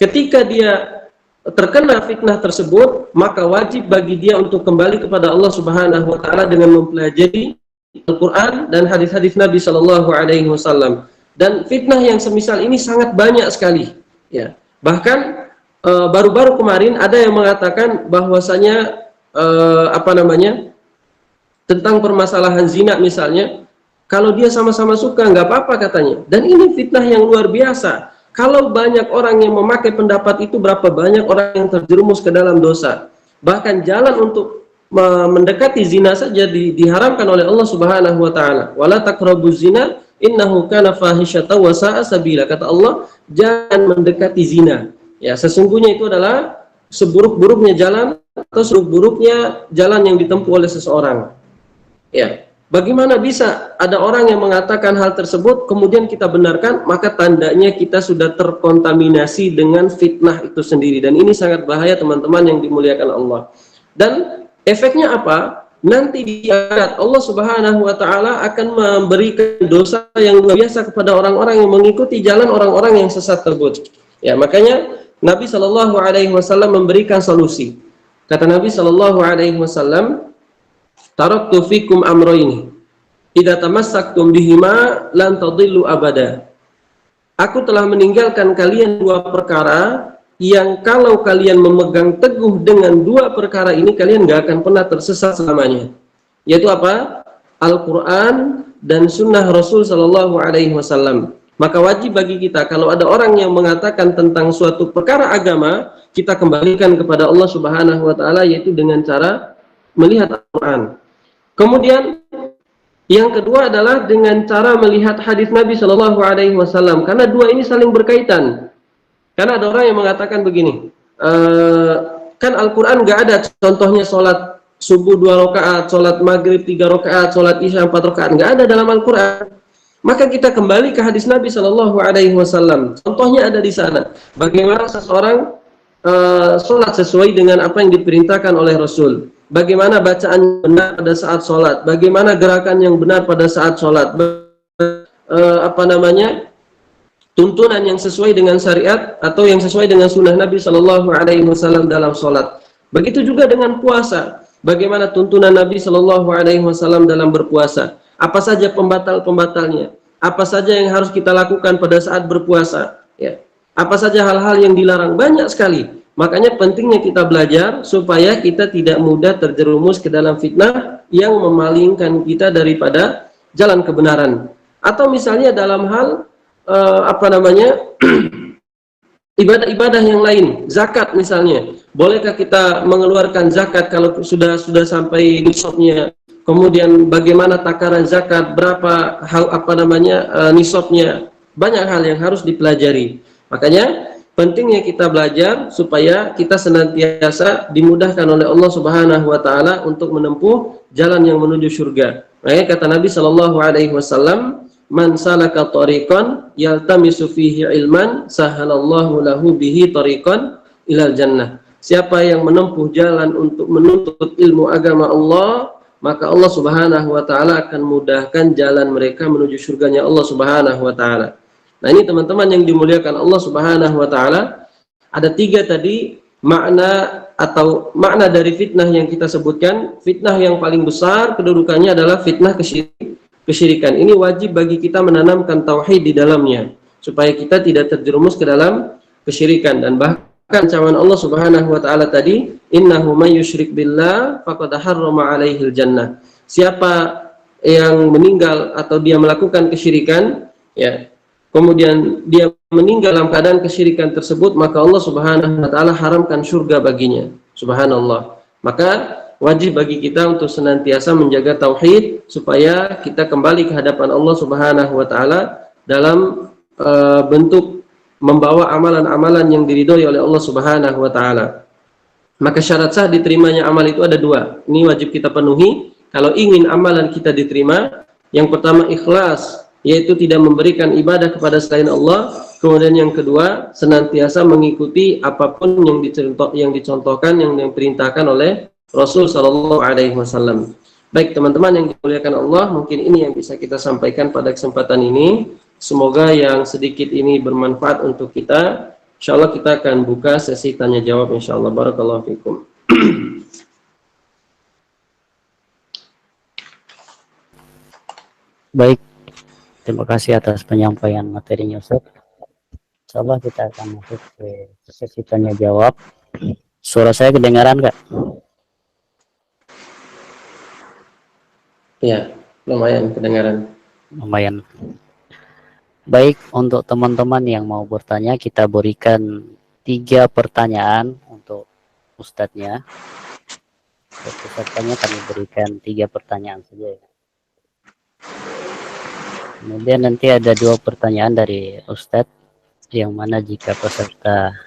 Ketika dia terkena fitnah tersebut, maka wajib bagi dia untuk kembali kepada Allah Subhanahu wa taala dengan mempelajari Al-Qur'an dan hadis-hadis Nabi sallallahu alaihi wasallam. Dan fitnah yang semisal ini sangat banyak sekali, ya. Bahkan baru-baru kemarin ada yang mengatakan bahwasanya tentang permasalahan zina misalnya, kalau dia sama-sama suka nggak apa-apa katanya. Dan ini fitnah yang luar biasa. Kalau banyak orang yang memakai pendapat itu, berapa banyak orang yang terjerumus ke dalam dosa. Bahkan jalan untuk mendekati zina saja diharamkan oleh Allah Subhanahu wa taala. Wala taqrabuz zina innahu kana fahisyatan wa sa'a sabila. Kata Allah, jangan mendekati zina. Ya, sesungguhnya itu adalah seburuk-buruknya jalan atau seburuk-buruknya jalan yang ditempuh oleh seseorang. Ya. Bagaimana bisa ada orang yang mengatakan hal tersebut kemudian kita benarkan? Maka tandanya kita sudah terkontaminasi dengan fitnah itu sendiri, dan ini sangat bahaya teman-teman yang dimuliakan Allah. Dan efeknya apa? Nanti di akhirat Allah Subhanahu wa taala akan memberikan dosa yang luar biasa kepada orang-orang yang mengikuti jalan orang-orang yang sesat tersebut. Ya, makanya Nabi sallallahu alaihi wasallam memberikan solusi. Kata Nabi sallallahu alaihi wasallam, taraktu fikum amrayni idza tamassaktum bihima lan tadillu abada. Aku telah meninggalkan kalian dua perkara yang kalau kalian memegang teguh dengan dua perkara ini, kalian gak akan pernah tersesat selamanya. Yaitu apa? Al-Quran dan sunnah Rasul sallallahu alaihi wasallam. Maka wajib bagi kita kalau ada orang yang mengatakan tentang suatu perkara agama, kita kembalikan kepada Allah Subhanahu wa taala, yaitu dengan cara melihat Al-Qur'an. Kemudian yang kedua adalah dengan cara melihat hadis Nabi Shallallahu alaihi wasallam, karena dua ini saling berkaitan. Karena ada orang yang mengatakan begini, kan Al-Quran nggak ada contohnya sholat subuh 2 rakaat, sholat maghrib 3 rakaat, sholat isya 4 rakaat, nggak ada dalam Al-Quran. Maka kita kembali ke hadis Nabi Shallallahu alaihi wasallam. Contohnya ada di sana. Bagaimana seseorang sholat sesuai dengan apa yang diperintahkan oleh Rasul. Bagaimana bacaan benar pada saat sholat. Bagaimana gerakan yang benar pada saat sholat. Tuntunan yang sesuai dengan syariat atau yang sesuai dengan sunnah Nabi Shallallahu alaihi wasallam dalam sholat. Begitu juga dengan puasa. Bagaimana tuntunan Nabi Shallallahu alaihi wasallam dalam berpuasa. Apa saja pembatal-pembatalnya? Apa saja yang harus kita lakukan pada saat berpuasa? Ya. Apa saja hal-hal yang dilarang? Banyak sekali. Makanya pentingnya kita belajar supaya kita tidak mudah terjerumus ke dalam fitnah yang memalingkan kita daripada jalan kebenaran. Atau misalnya dalam hal ibadah-ibadah yang lain, zakat misalnya. Bolehkah kita mengeluarkan zakat kalau sudah sampai nisabnya? Kemudian bagaimana takaran zakat, berapa nisabnya? Banyak hal yang harus dipelajari. Makanya pentingnya kita belajar supaya kita senantiasa dimudahkan oleh Allah Subhanahu wa taala untuk menempuh jalan yang menuju surga. Makanya kata Nabi Shallallahu alaihi wasallam, "Man salaka tariqan yaltamisu fihi ilman, sahalallahu lahu bihi tariqan ilal jannah." Siapa yang menempuh jalan untuk menuntut ilmu agama Allah, maka Allah Subhanahu wa taala akan mudahkan jalan mereka menuju surganya Allah Subhanahu wa taala. Nah, ini teman-teman yang dimuliakan Allah Subhanahu wa taala, ada 3 tadi makna atau makna dari fitnah yang kita sebutkan. Fitnah yang paling besar kedudukannya adalah fitnah kesyirikan. Ini wajib bagi kita menanamkan tauhid di dalamnya supaya kita tidak terjerumus ke dalam kesyirikan. Dan bahkan ancaman Allah Subhanahu wa taala tadi, innahu may yusyrik billah faqad harrama alaihil jannah. Siapa yang meninggal atau dia melakukan kesyirikan, ya, kemudian dia meninggal dalam keadaan kesyirikan tersebut, maka Allah Subhanahu wa taala haramkan surga baginya. Subhanallah. Maka wajib bagi kita untuk senantiasa menjaga tauhid supaya kita kembali ke hadapan Allah Subhanahu wa taala dalam bentuk membawa amalan-amalan yang diridhoi oleh Allah Subhanahu wa taala. Maka syarat sah diterimanya amal itu ada 2. Ini wajib kita penuhi kalau ingin amalan kita diterima. Yang pertama ikhlas, yaitu tidak memberikan ibadah kepada selain Allah. Kemudian yang kedua, senantiasa mengikuti apapun yang dicontohkan, yang diperintahkan oleh Rasul sallallahu alaihi wasallam. Baik teman-teman yang dimuliakan Allah, mungkin ini yang bisa kita sampaikan pada kesempatan ini. Semoga yang sedikit ini bermanfaat untuk kita. Insyaallah kita akan buka sesi tanya jawab insyaallah. Barakallahu fikum. Baik, terima kasih atas penyampaian materinya Ustaz. Insyaallah kita akan masuk ke sesi tanya jawab. Suara saya kedengaran Kak? Ya, lumayan kedengaran. Lumayan. Baik, untuk teman-teman yang mau bertanya, kita berikan 3 pertanyaan untuk Ustadznya. Untuk pesertanya kami berikan 3 pertanyaan saja. Kemudian nanti ada 2 pertanyaan dari Ustadz, yang mana jika peserta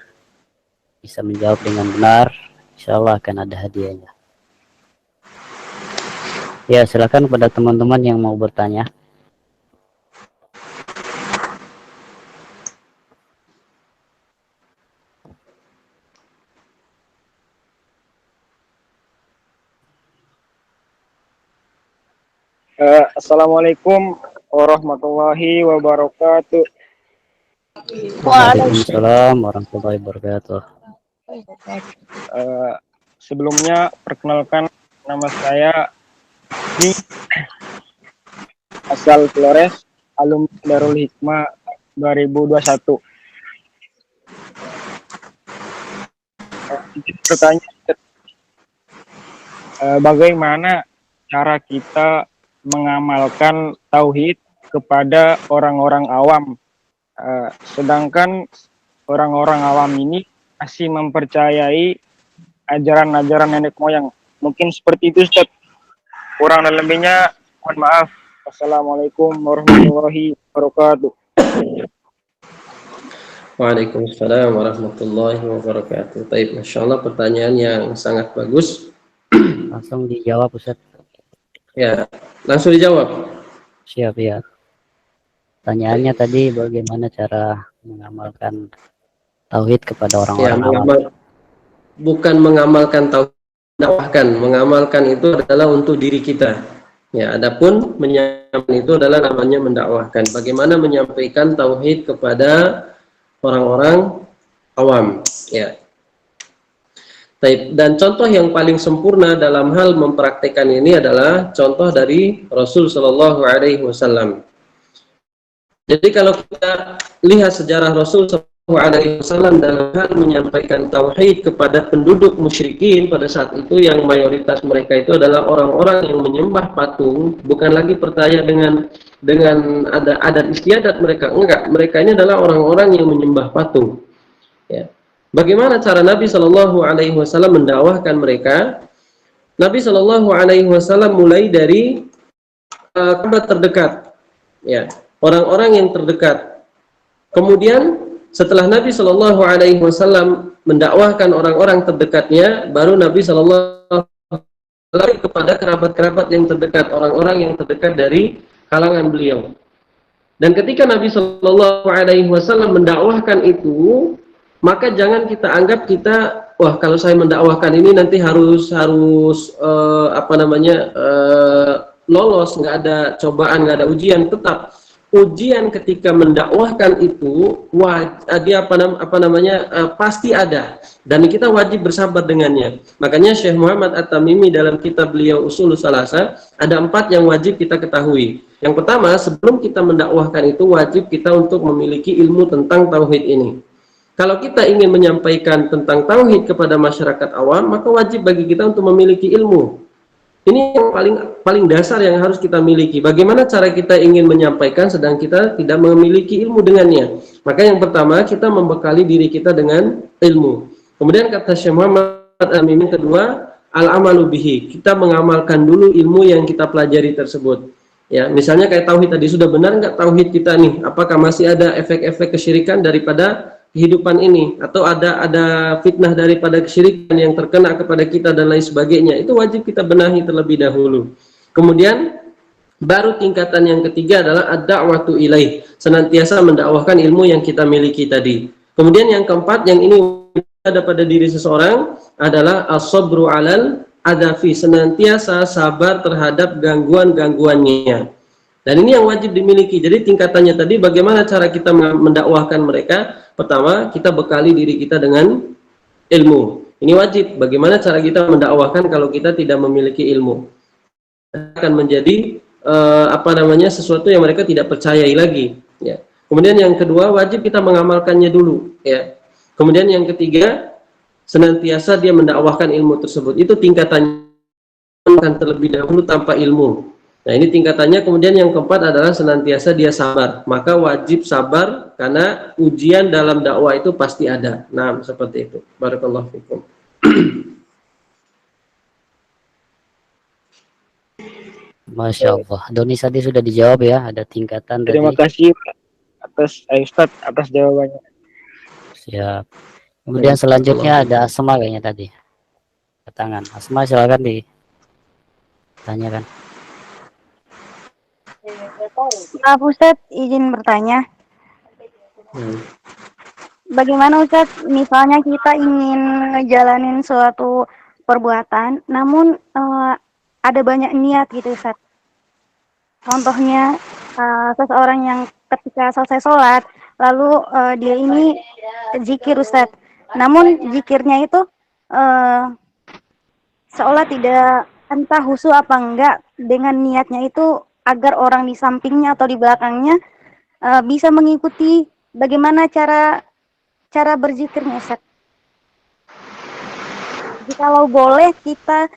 bisa menjawab dengan benar, insya Allah akan ada hadiahnya. Ya, silakan kepada teman-teman yang mau bertanya. Assalamualaikum warahmatullahi wabarakatuh. Waalaikumsalam warahmatullahi wabarakatuh. Sebelumnya perkenalkan, nama saya ini asal Flores, alumni Darul Hikmah 2021. Pertanyaan, bagaimana cara kita mengamalkan tauhid kepada orang-orang awam Sedangkan orang-orang awam ini masih mempercayai ajaran-ajaran nenek moyang. Mungkin seperti itu, Ustaz. Kurang dan lebihnya, mohon maaf. Assalamualaikum warahmatullahi wabarakatuh. Waalaikumsalam warahmatullahi wabarakatuh. Baik, Masya Allah, pertanyaan yang sangat bagus. Langsung dijawab Ustaz. Ya, langsung dijawab. Siap ya. Pertanyaannya tadi bagaimana cara mengamalkan tauhid kepada Ya, orang-orang awam. bukan mengamalkan tauhid, dakwahkan. Mengamalkan itu adalah untuk diri kita. Ya, adapun menyampaikan itu adalah namanya mendakwahkan. Bagaimana menyampaikan tauhid kepada orang-orang awam. Ya. Dan contoh yang paling sempurna dalam hal mempraktekkan ini adalah contoh dari Rasul Shallallahu Alaihi Wasallam. Jadi kalau kita lihat sejarah Rasul Shallallahu Alaihi Wasallam dalam hal menyampaikan tauhid kepada penduduk musyrikin pada saat itu, yang mayoritas mereka itu adalah orang-orang yang menyembah patung, bukan lagi percaya dengan ada adat istiadat mereka. Enggak, mereka ini adalah orang-orang yang menyembah patung. Ya. Bagaimana cara Nabi Shallallahu Alaihi Wasallam mendakwahkan mereka? Nabi Shallallahu Alaihi Wasallam mulai dari kerabat terdekat, ya, orang-orang yang terdekat. Kemudian setelah Nabi Shallallahu Alaihi Wasallam mendakwahkan orang-orang terdekatnya, baru Nabi Shallallahu Alaihi Wasallam kepada kerabat-kerabat yang terdekat, orang-orang yang terdekat dari kalangan beliau. Dan ketika Nabi Shallallahu Alaihi Wasallam mendakwahkan itu, maka jangan kita anggap wah, kalau saya mendakwahkan ini nanti harus lolos, nggak ada cobaan, nggak ada ujian. Tetap ujian ketika mendakwahkan itu pasti ada, dan kita wajib bersabar dengannya. Makanya Syekh Muhammad At-Tamimi dalam kitab beliau Ushulus Thalattsah ada 4 yang wajib kita ketahui. Yang pertama, sebelum kita mendakwahkan itu wajib kita untuk memiliki ilmu tentang tauhid ini. Kalau kita ingin menyampaikan tentang tauhid kepada masyarakat awam, maka wajib bagi kita untuk memiliki ilmu. Ini yang paling dasar yang harus kita miliki. Bagaimana cara kita ingin menyampaikan sedang kita tidak memiliki ilmu dengannya? Maka yang pertama, kita membekali diri kita dengan ilmu. Kemudian kata Syekh Muhammad Al-Amin, kedua, al-amalu bihi. Kita mengamalkan dulu ilmu yang kita pelajari tersebut. Ya, misalnya kayak tauhid tadi, sudah benar nggak tauhid kita nih? Apakah masih ada efek-efek kesyirikan daripada kehidupan ini, atau ada fitnah daripada kesyirikan yang terkena kepada kita dan lain sebagainya? Itu wajib kita benahi terlebih dahulu. Kemudian baru tingkatan yang ketiga adalah ad-da'watu ilaih, senantiasa mendakwahkan ilmu yang kita miliki tadi. Kemudian yang keempat, yang ini ada pada diri seseorang, adalah as-sabru 'alal adafi, senantiasa sabar terhadap gangguan-gangguannya. Dan ini yang wajib dimiliki. Jadi tingkatannya tadi, bagaimana cara kita mendakwahkan mereka? Pertama, kita bekali diri kita dengan ilmu. Ini wajib. Bagaimana cara kita mendakwahkan kalau kita tidak memiliki ilmu? Akan menjadi sesuatu yang mereka tidak percayai lagi. Ya. Kemudian yang kedua, wajib kita mengamalkannya dulu. Ya. Kemudian yang ketiga, senantiasa dia mendakwahkan ilmu tersebut. Itu tingkatannya terlebih dahulu tanpa ilmu. Nah, ini tingkatannya. Kemudian yang keempat adalah senantiasa dia sabar. Maka wajib sabar karena ujian dalam dakwah itu pasti ada. Nah, seperti itu. Barakallahu fikum. Masya Allah. Doni tadi sudah dijawab ya, ada tingkatan Terima tadi. kasih atas Ustadz atas jawabannya. Siap. Kemudian selanjutnya ada Asma kayaknya tadi. Tangan. Asma, silakan ditanyakan. Maaf Ustadz, izin bertanya. Bagaimana Ustadz, misalnya kita ingin ngejalanin suatu perbuatan, namun ada banyak niat gitu Ustadz. Contohnya seseorang yang ketika selesai sholat, lalu dia ini zikir Ustadz. Namun zikirnya itu seolah tidak entah khusyuk apa enggak, dengan niatnya itu agar orang di sampingnya atau di belakangnya bisa mengikuti bagaimana cara berzikirnya Ustaz. Jikalau boleh kita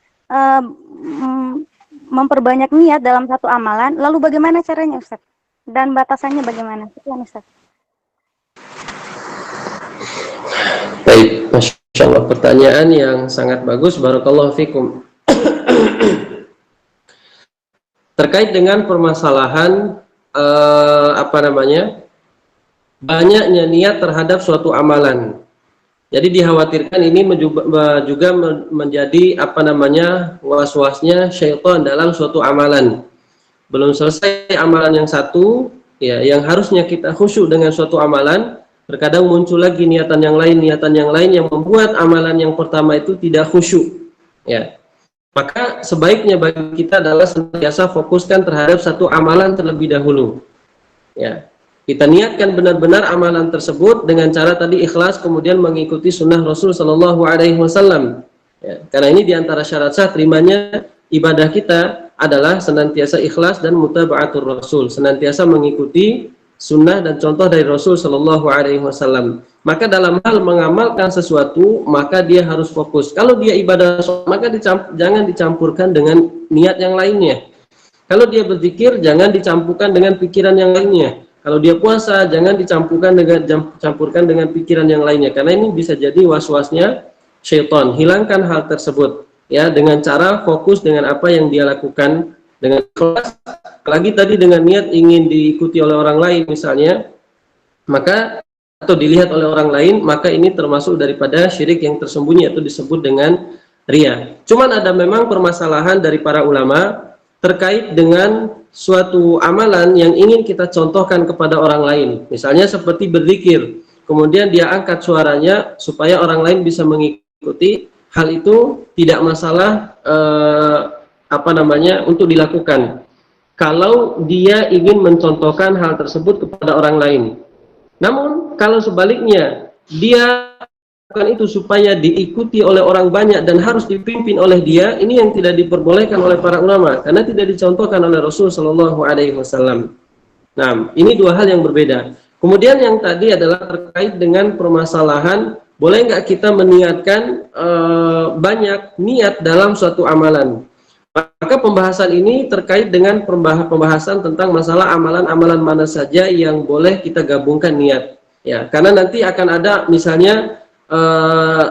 memperbanyak niat dalam satu amalan, lalu bagaimana caranya Ustaz? Dan batasannya bagaimana? Sekian Ustaz. Baik, Masya Allah, pertanyaan yang sangat bagus, barakallahu fikum. Terkait dengan permasalahan banyaknya niat terhadap suatu amalan. Jadi dikhawatirkan ini juga menjadi was-wasnya syaitan dalam suatu amalan. Belum selesai amalan yang satu, ya, yang harusnya kita khusyuk dengan suatu amalan, terkadang muncul lagi niatan yang lain yang membuat amalan yang pertama itu tidak khusyuk. Ya. Maka sebaiknya bagi kita adalah senantiasa fokuskan terhadap satu amalan terlebih dahulu. Ya. Kita niatkan benar-benar amalan tersebut dengan cara tadi ikhlas, kemudian mengikuti sunnah Rasul Shallallahu Alaihi Wasallam. Ya, karena ini diantara syarat sah terimanya ibadah kita adalah senantiasa ikhlas dan mutaba'atur Rasul, senantiasa mengikuti sunnah dan contoh dari Rasul Shallallahu Alaihi Wasallam. Maka dalam hal mengamalkan sesuatu, maka dia harus fokus. Kalau dia ibadah, maka jangan dicampurkan dengan niat yang lainnya. Kalau dia berzikir, jangan dicampurkan dengan pikiran yang lainnya. Kalau dia puasa, jangan dicampurkan dengan pikiran yang lainnya, karena ini bisa jadi was-wasnya syaitan. Hilangkan hal tersebut, ya, dengan cara fokus dengan apa yang dia lakukan dengan ikhlas. Lagi tadi dengan niat ingin diikuti oleh orang lain misalnya, maka atau dilihat oleh orang lain, maka ini termasuk daripada syirik yang tersembunyi, atau disebut dengan riya. Cuman ada memang permasalahan dari para ulama terkait dengan suatu amalan yang ingin kita contohkan kepada orang lain, misalnya seperti berzikir, kemudian dia angkat suaranya supaya orang lain bisa mengikuti. Hal itu tidak masalah untuk dilakukan kalau dia ingin mencontohkan hal tersebut kepada orang lain. Namun kalau sebaliknya dia itu supaya diikuti oleh orang banyak dan harus dipimpin oleh dia, ini yang tidak diperbolehkan oleh para ulama karena tidak dicontohkan oleh Rasul Shallallahu Alaihi Wasallam. Nah, ini dua hal yang berbeda. Kemudian yang tadi adalah terkait dengan permasalahan, boleh nggak kita meniatkan banyak niat dalam suatu amalan? Maka pembahasan ini terkait dengan pembahasan tentang masalah amalan-amalan mana saja yang boleh kita gabungkan niat. Ya, karena nanti akan ada misalnya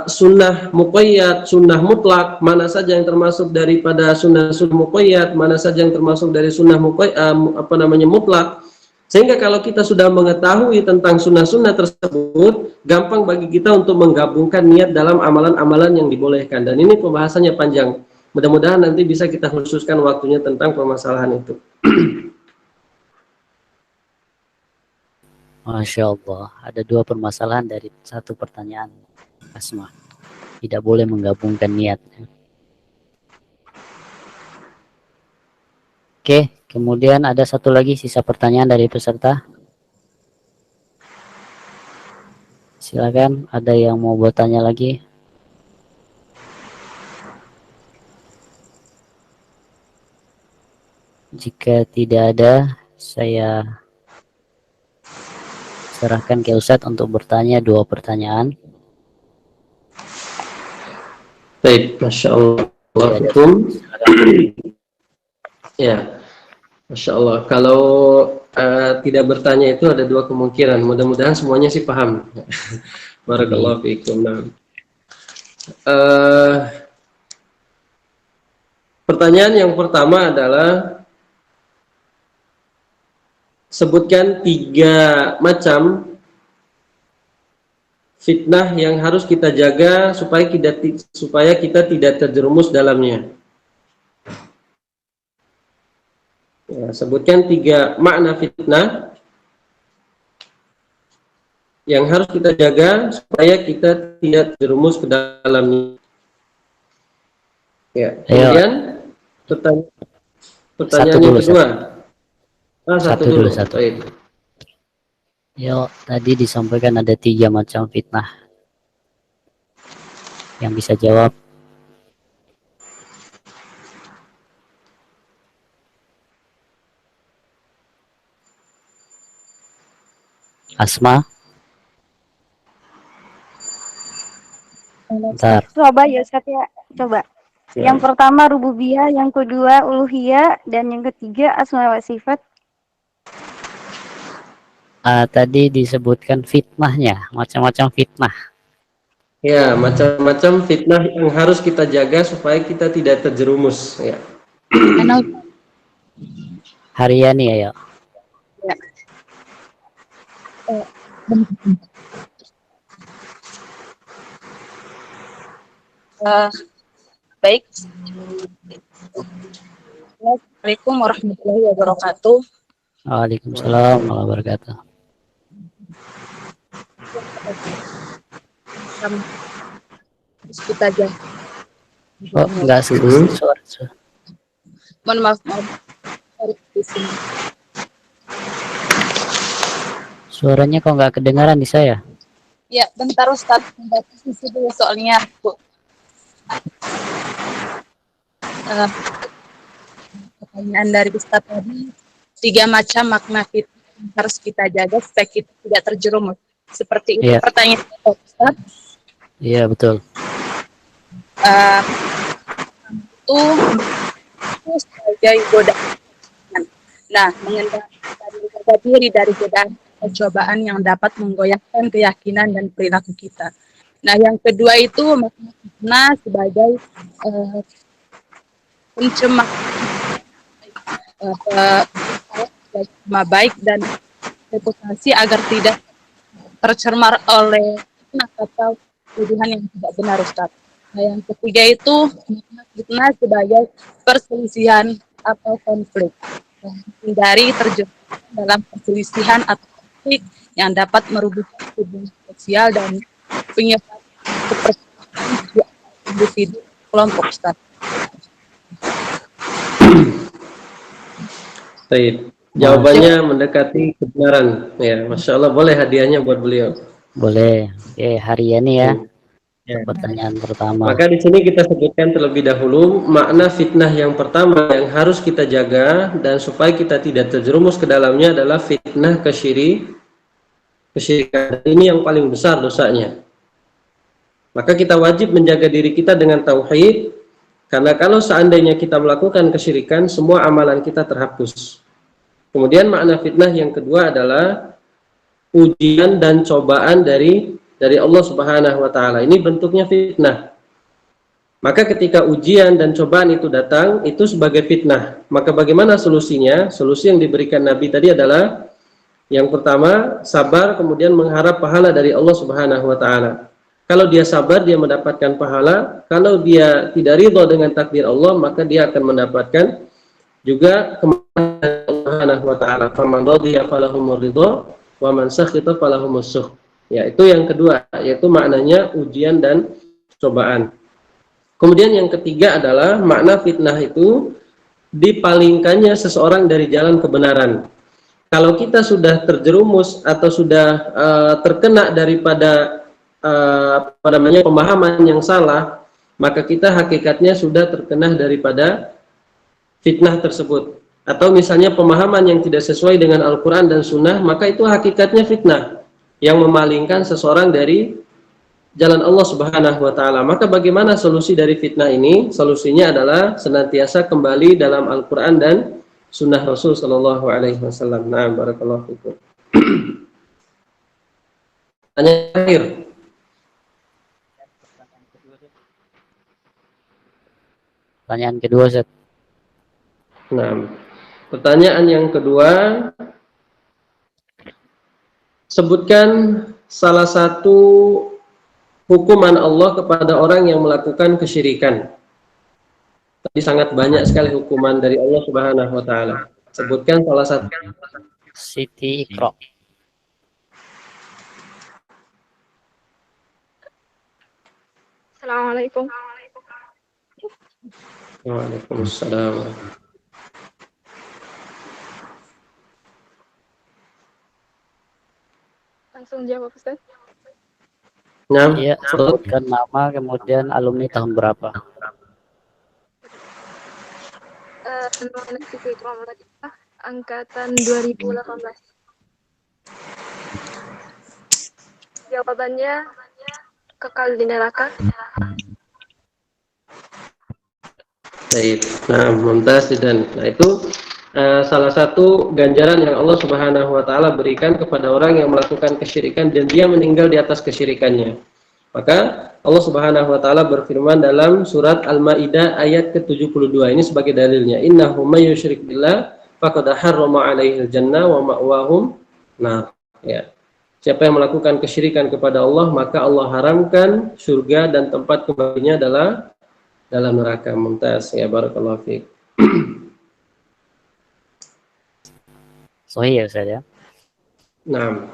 sunnah muqayyad, sunnah mutlak, mana saja yang termasuk daripada sunnah muqayyad, mana saja yang termasuk dari sunnah mutlak. Sehingga kalau kita sudah mengetahui tentang sunnah-sunnah tersebut, gampang bagi kita untuk menggabungkan niat dalam amalan-amalan yang dibolehkan. Dan ini pembahasannya panjang. Mudah-mudahan nanti bisa kita khususkan waktunya tentang permasalahan itu. Masya Allah, ada dua permasalahan dari satu pertanyaan Asma. Tidak boleh menggabungkan niat. Oke, kemudian ada satu lagi sisa pertanyaan dari peserta. Silakan, ada yang mau bertanya lagi? Jika tidak ada, saya serahkan ke Ustadz untuk bertanya dua pertanyaan. Baik, Masya Allah. Ya, Masya Allah. Kalau tidak bertanya itu ada dua kemungkinan. Mudah-mudahan semuanya sih paham. Barakallahu fiikum. Pertanyaan yang pertama adalah, sebutkan 3 macam fitnah yang harus kita jaga supaya kita tidak terjerumus dalamnya. Ya, sebutkan 3 makna fitnah yang harus kita jaga supaya kita tidak terjerumus ke dalamnya. Ya, kemudian pertanyaan yang kedua. Satu dulu. Yo, tadi disampaikan ada 3 macam fitnah. Yang bisa jawab. Asma. Bentar. Coba ya Ustaz ya, coba. Ya. Yang pertama rububiyah, yang kedua uluhiyah, dan yang ketiga asma wa sifat. Tadi disebutkan fitnahnya, macam-macam fitnah. Ya, macam-macam fitnah yang harus kita jaga supaya kita tidak terjerumus. Ya. Ana Haryani ayo. ya. Eh, ben- eh, baik. Assalamualaikum warahmatullahi wabarakatuh. Waalaikumsalam warahmatullahi wabarakatuh. Terus kita aja. Oh, enggak sih. Suara. Mohon maaf, di sini. Suaranya kok nggak kedengaran di saya? Ya, bentar Ustaz. Sisi dulu soalnya, Bu. Pertanyaan dari Ustaz tadi, 3 macam makna fitnah yang harus kita jaga supaya kita tidak terjerumus. Seperti itu Iya. pertanyaan Ustaz. Iya, betul. Itu sebagai godaan. Nah, menjaga diri dari godaan dan cobaan yang dapat menggoyahkan keyakinan dan perilaku kita. Nah, yang kedua itu makna fitnah sebagai pencemar nama baik dan reputasi agar tidak tercemar oleh fitnah atau tuduhan yang tidak benar, Ustaz. Nah, yang ketiga itu makna fitnah sebagai perselisihan atau konflik. Hindari terjebak dalam perselisihan atau konflik yang dapat merugikan hubungan sosial dan penyebaran kepercayaan individu kelompok, Ustaz. Baik. Jawabannya mendekati kebenaran. Ya, Masya Allah, boleh hadiahnya buat beliau. Boleh. Oke, Haryani ya. Ya. Pertanyaan pertama. Maka di sini kita sebutkan terlebih dahulu makna fitnah yang pertama yang harus kita jaga dan supaya kita tidak terjerumus ke dalamnya adalah fitnah kesyirikan. Ini yang paling besar dosanya. Maka kita wajib menjaga diri kita dengan tauhid, karena kalau seandainya kita melakukan kesyirikan, semua amalan kita terhapus. Kemudian makna fitnah yang kedua adalah ujian dan cobaan dari Allah Subhanahu wa taala. Ini bentuknya fitnah. Maka ketika ujian dan cobaan itu datang, itu sebagai fitnah. Maka bagaimana solusinya? Solusi yang diberikan Nabi tadi adalah yang pertama, sabar, kemudian mengharap pahala dari Allah Subhanahu wa taala. Kalau dia sabar, dia mendapatkan pahala. Kalau dia tidak ridha dengan takdir Allah, maka dia akan mendapatkan juga kemarahan Allah Subhanahu wa taala. Faman radiya falahumur ridha wa man sakhita falahumus sukh. Ya, itu yang kedua, yaitu maknanya ujian dan cobaan. Kemudian yang ketiga adalah makna fitnah itu dipalingkannya seseorang dari jalan kebenaran. Kalau kita sudah terjerumus atau sudah terkena daripada pemahaman yang salah, maka kita hakikatnya sudah terkena daripada fitnah tersebut. Atau misalnya pemahaman yang tidak sesuai dengan Al-Quran dan Sunnah, maka itu hakikatnya fitnah yang memalingkan seseorang dari jalan Allah Subhanahu wa taala. Maka bagaimana solusi dari fitnah ini? Solusinya adalah senantiasa kembali dalam Al-Qur'an dan sunnah Rasul sallallahu alaihi wasallam. Nah, barakallahu fikum. Tanya terakhir. Pertanyaan kedua, Ustaz. Nah, pertanyaan yang kedua, sebutkan salah satu hukuman Allah kepada orang yang melakukan kesyirikan. Tapi sangat banyak sekali hukuman dari Allah Subhanahu wa taala. Sebutkan salah satu. Siti Iqra. Assalamualaikum. Waalaikumsalam. Langsung jawab, Ustaz. Nah, Iya, sebutkan nama kemudian alumni tahun berapa. Nama Siti Iqra angkatan 2018. Jawabannya kekal di neraka. baik. Nah, mumtaz dan itu salah satu ganjaran yang Allah Subhanahu wa taala berikan kepada orang yang melakukan kesyirikan dan dia meninggal di atas kesyirikannya. Maka Allah Subhanahu wa taala berfirman dalam surat Al-Maidah ayat ke-72 ini sebagai dalilnya, innahu may yusyrik billah faqad harrama 'alaihil jannah wa ma'wahum nar. Ya. Siapa yang melakukan kesyirikan kepada Allah, maka Allah haramkan surga dan tempat kembalinya adalah dalam neraka. Mumtaz, ya, barakallahu fiik. Sahih ya Ustaz ya. Nah,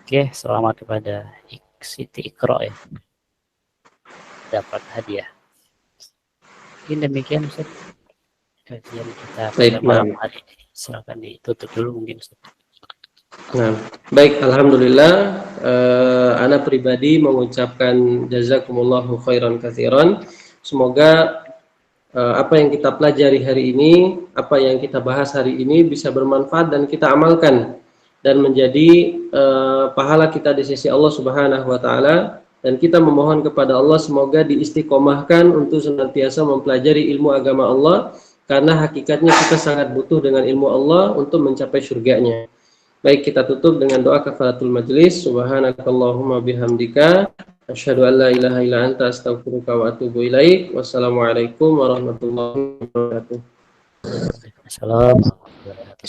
Oke, selamat kepada Siti Iqra ya. Dapat hadiah. Mungkin demikian Ustaz. Kajian kita pada baik, malam hari ini. Silakan ditutup dulu mungkin Ustaz. nah, baik, alhamdulillah. Ana pribadi mengucapkan jazakumullahu khairan katsiran. Semoga apa yang kita pelajari hari ini, apa yang kita bahas hari ini bisa bermanfaat dan kita amalkan dan menjadi pahala kita di sisi Allah Subhanahu wa taala, dan kita memohon kepada Allah semoga diistiqomahkan untuk senantiasa mempelajari ilmu agama Allah, karena hakikatnya kita sangat butuh dengan ilmu Allah untuk mencapai surganya. Baik, kita tutup dengan doa kafaratul majlis. Subhanakallahumma bihamdika asyhadu an la ilaha illa anta astaghfiruka wa atubu ilaik. Wassalamualaikum warahmatullahi wabarakatuh. Assalamualaikum warahmatullahi wabarakatuh.